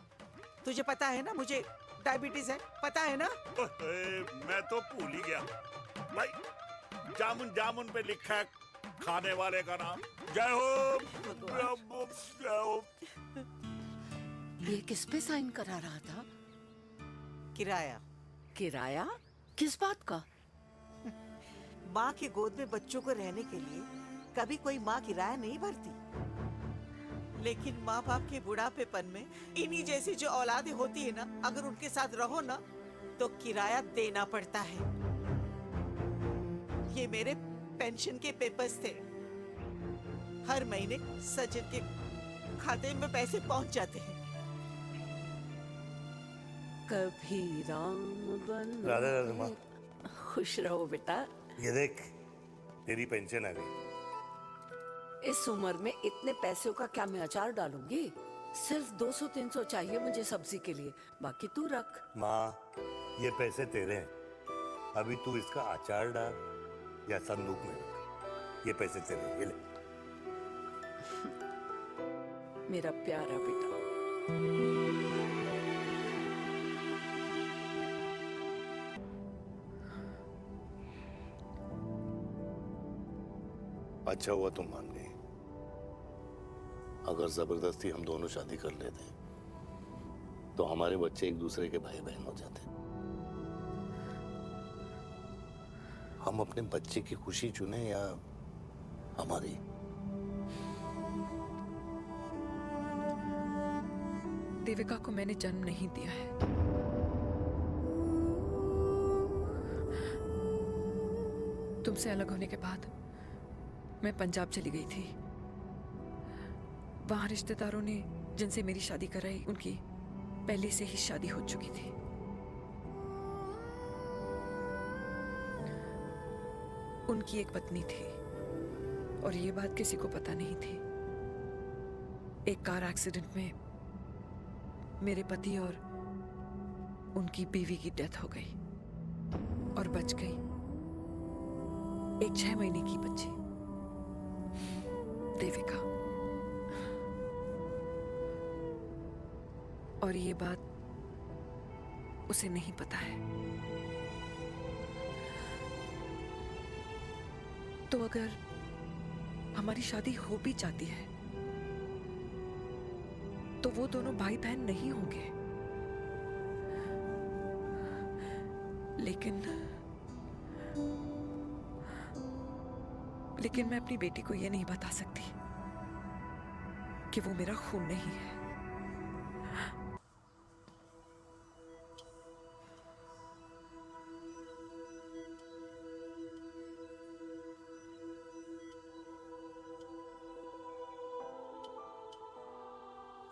तुझे पता है ना मुझे डायबिटीज है, पता है ना? मैं तो भूल ही गया भाई, जामुन जामुन पे लिखा है खाने वाले का नाम। जय हो, जय हो। ये किस पे साइन करा रहा था? किराया। किराया? किस बात का? माँ के गोद में बच्चों को रहने के लिए कभी कोई माँ किराया नहीं भरती, लेकिन माँ बाप के बुढ़ापेपन में इन्हीं जैसी जो औलादें होती है ना, अगर उनके साथ रहो ना तो किराया देना पड़ता है। ये मेरे पेंशन के पेपर्स थे। हर महीने सचिन के खाते में पैसे पहुंच जाते हैं। कभी राम बन राधे राधे माँ। खुश रहो बेटा। ये देख, तेरी पेंशन आ गई। इस उम्र में इतने पैसों का क्या मैं अचार डालूंगी? सिर्फ 200-300 चाहिए मुझे सब्जी के लिए, बाकी तू रख। माँ, ये पैसे तेरे हैं। अभी तू इसका अचार डाल या संदूक में रख। ये पैसे तेरे हैं, ये ले। मेरा प्यारा बेटा। अच्छा हुआ तुम मान गई। अगर जबरदस्ती हम दोनों शादी कर लेते तो हमारे बच्चे एक दूसरे के भाई बहन हो जाते। हम अपने बच्चे की खुशी चुने या हमारी? देविका को मैंने जन्म नहीं दिया है। तुमसे अलग होने के बाद मैं पंजाब चली गई थी। वहां रिश्तेदारों ने जिनसे मेरी शादी कराई, उनकी पहले से ही शादी हो चुकी थी। उनकी एक पत्नी थी और ये बात किसी को पता नहीं थी। एक कार एक्सीडेंट में मेरे पति और उनकी बीवी की डेथ हो गई और बच गई एक 6 महीने की बच्ची, देविका। और ये बात उसे नहीं पता है। तो अगर हमारी शादी हो भी जाती है तो वो दोनों भाई बहन नहीं होंगे। लेकिन मैं अपनी बेटी को ये नहीं बता सकती कि वो मेरा खून नहीं है।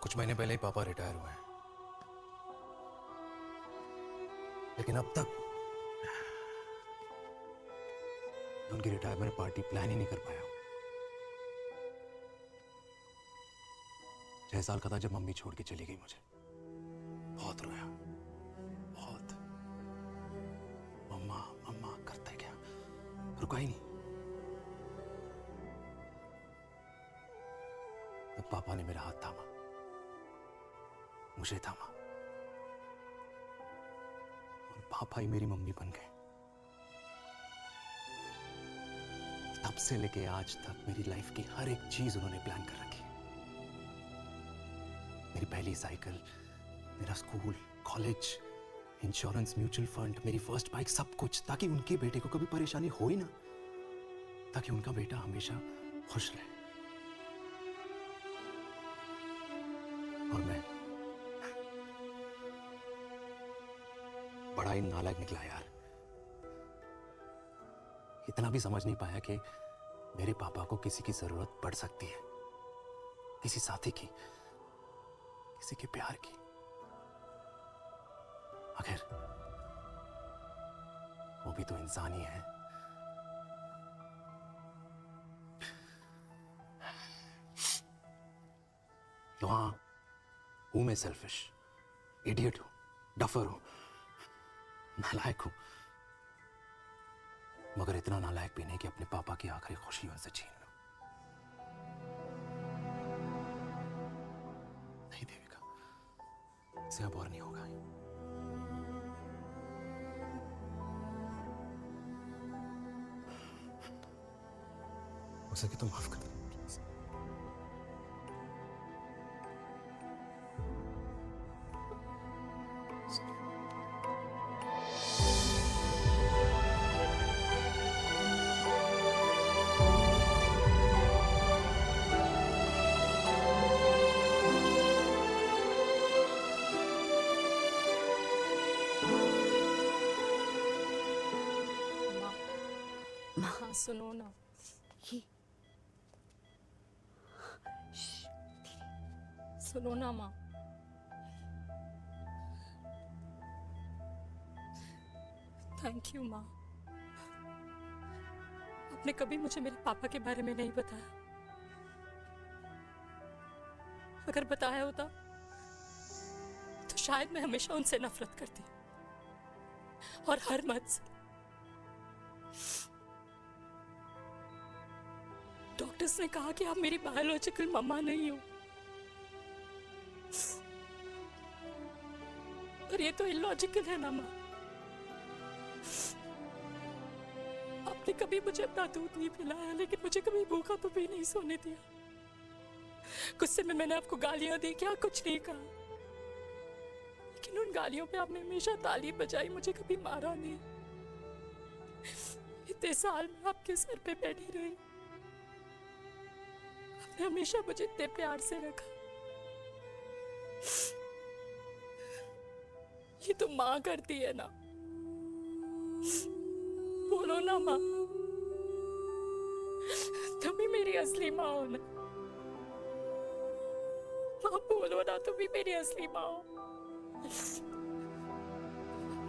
कुछ महीने पहले ही पापा रिटायर हुए हैं, लेकिन अब तक उनकी रिटायरमेंट पार्टी प्लान ही नहीं कर पाया। 6 साल का था जब मम्मी छोड़ के चली गई मुझे। बहुत रोया, बहुत। मम्मा मम्मा करते क्या, रुका ही नहीं। तब पापा ने मेरा हाथ थामा, मुझे थामा, और पापा ही मेरी मम्मी बन गए। तब से लेके आज तक मेरी लाइफ की हर एक चीज उन्होंने प्लान कर रखी है। मेरी पहली साइकिल, मेरा school, college, insurance, mutual fund, मेरी फर्स्ट बाइक, सब कुछ, ताकि उनके बेटे को कभी परेशानी हो ही ना, ताकि उनका बेटा हमेशा खुश रहे। और मैं बड़ा ही नालायक निकला यार। इतना भी समझ नहीं पाया कि मेरे पापा को किसी की जरूरत पड़ सकती है, किसी साथी की, किसी के प्यार की। आखिर वो भी तो इंसान ही है। तो हाँ, हूं मैं सेल्फिश, इडियट हूं, डफर हूं, नालायक हूं, मगर इतना नालायक भी नहीं कि अपने पापा की आखिरी खुशी उनसे छीन लूं। नहीं देविका, इससे अब और नहीं होगा। हो सके तो माफ कर दो प्लीज। हाँ सुनो ना, सुनो ना माँ। थैंक यू माँ। आपने कभी मुझे मेरे पापा के बारे में नहीं बताया। अगर बताया होता तो शायद मैं हमेशा उनसे नफरत करती और हर मत से। डॉक्टर्स ने कहा कि आप मेरी बायोलॉजिकल मम्मा नहीं हो, और ये तो इलॉजिकल है ना माँ। आपने कभी मुझे अपना दूध नहीं पिलाया, लेकिन मुझे कभी भूखा तो भी नहीं सोने दिया। गुस्से में मैंने आपको गालियां दी, क्या कुछ नहीं कहा, लेकिन उन गालियों पे आपने हमेशा ताली बजाई, मुझे कभी मारा नहीं। इतने साल में आपके सर पे बैठी रही, आपने हमेशा मुझे इतने प्यार से रखा। ये तो माँ करती है ना, बोलो ना माँ, तुम ही मेरी असली माँ हो ना। माँ बोलो ना, तुम ही मेरी असली माँ हो।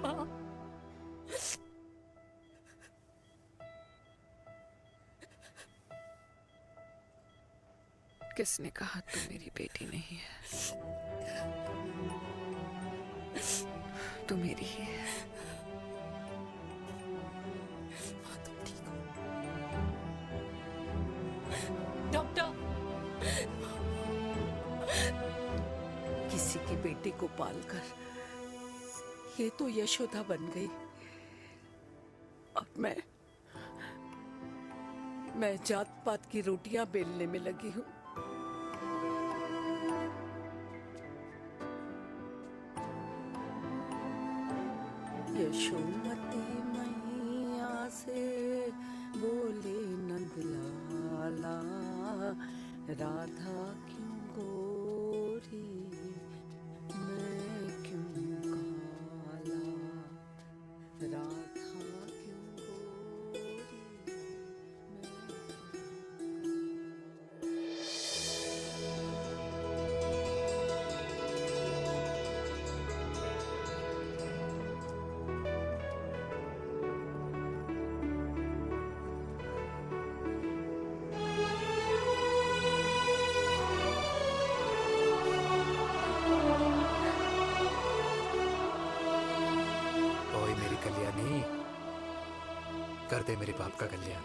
माँ किसने कहा तू मेरी बेटी नहीं है? तू मेरी ही है। डॉक्टर, किसी की बेटी को पालकर ये तो यशोदा बन गई। अब मैं जात पात की रोटियां बेलने में लगी हूँ। यशोमती मैया से बोले नंदलाला, राधा क्यों गोरी मैं क्यों काला, राधा क्यों गोरी। ओए मेरी कल्याणी, कर दे मेरे बाप का कल्याण।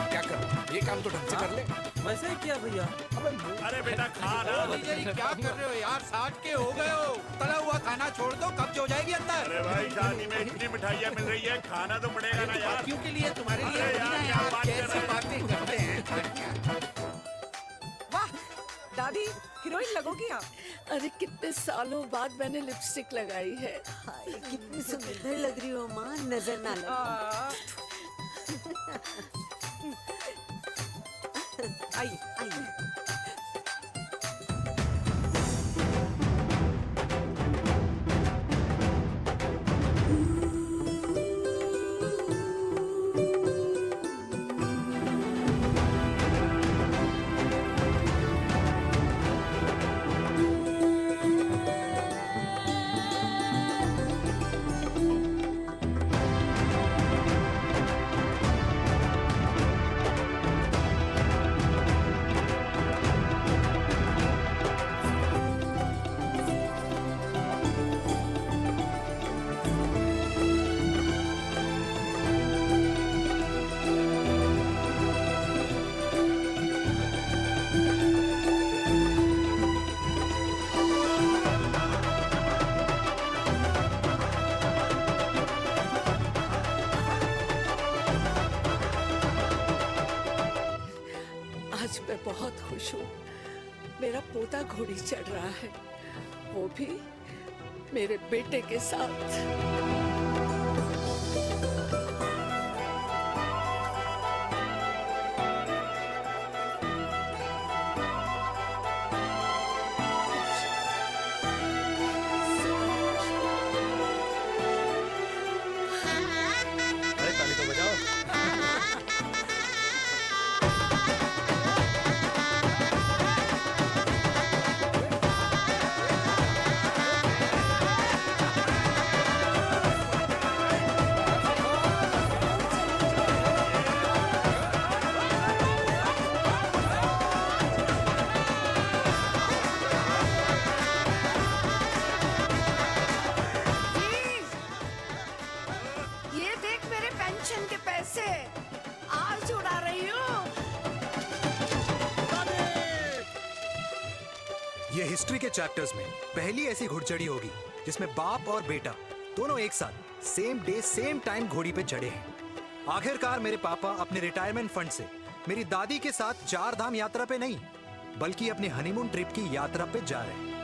क्या कर, ये काम तो ढंग से कर ले। वैसे ही किया भैया। अरे बेटा खा ना। भैया जी क्या कर रहे हो यार, 60 के हो गए हो, तला हुआ खाना छोड़ दो, कब्ज हो जाएगी अंदर। अरे भाई शादी में इतनी मिठाइयाँ मिल रही है, खाना तो पड़ेगा ना यार। क्यों के लिए तुम्हारे लिए अरे यार, क्या बात कर कैसी रहे हो? बातें करते हैं। वाह दादी, हीरोइन लगोगी आप। अरे कितने सालों बाद मैंने लिपस्टिक लगाई है। हाय कितनी सुंदर लग रही हो माँ, नजर ना लगे। आइए आइए। आज मैं बहुत खुश हूँ। मेरा पोता घोड़ी चढ़ रहा है, वो भी मेरे बेटे के साथ। अरे ताली आज उड़ा रही हूँ। ये हिस्ट्री के चैप्टर्स में पहली ऐसी घुड़चढ़ी होगी जिसमें बाप और बेटा दोनों एक साथ सेम डे सेम टाइम घोड़ी पे चढ़े हैं। आखिरकार मेरे पापा अपने रिटायरमेंट फंड से मेरी दादी के साथ 4 धाम यात्रा पे नहीं बल्कि अपने हनीमून ट्रिप की यात्रा पे जा रहे हैं।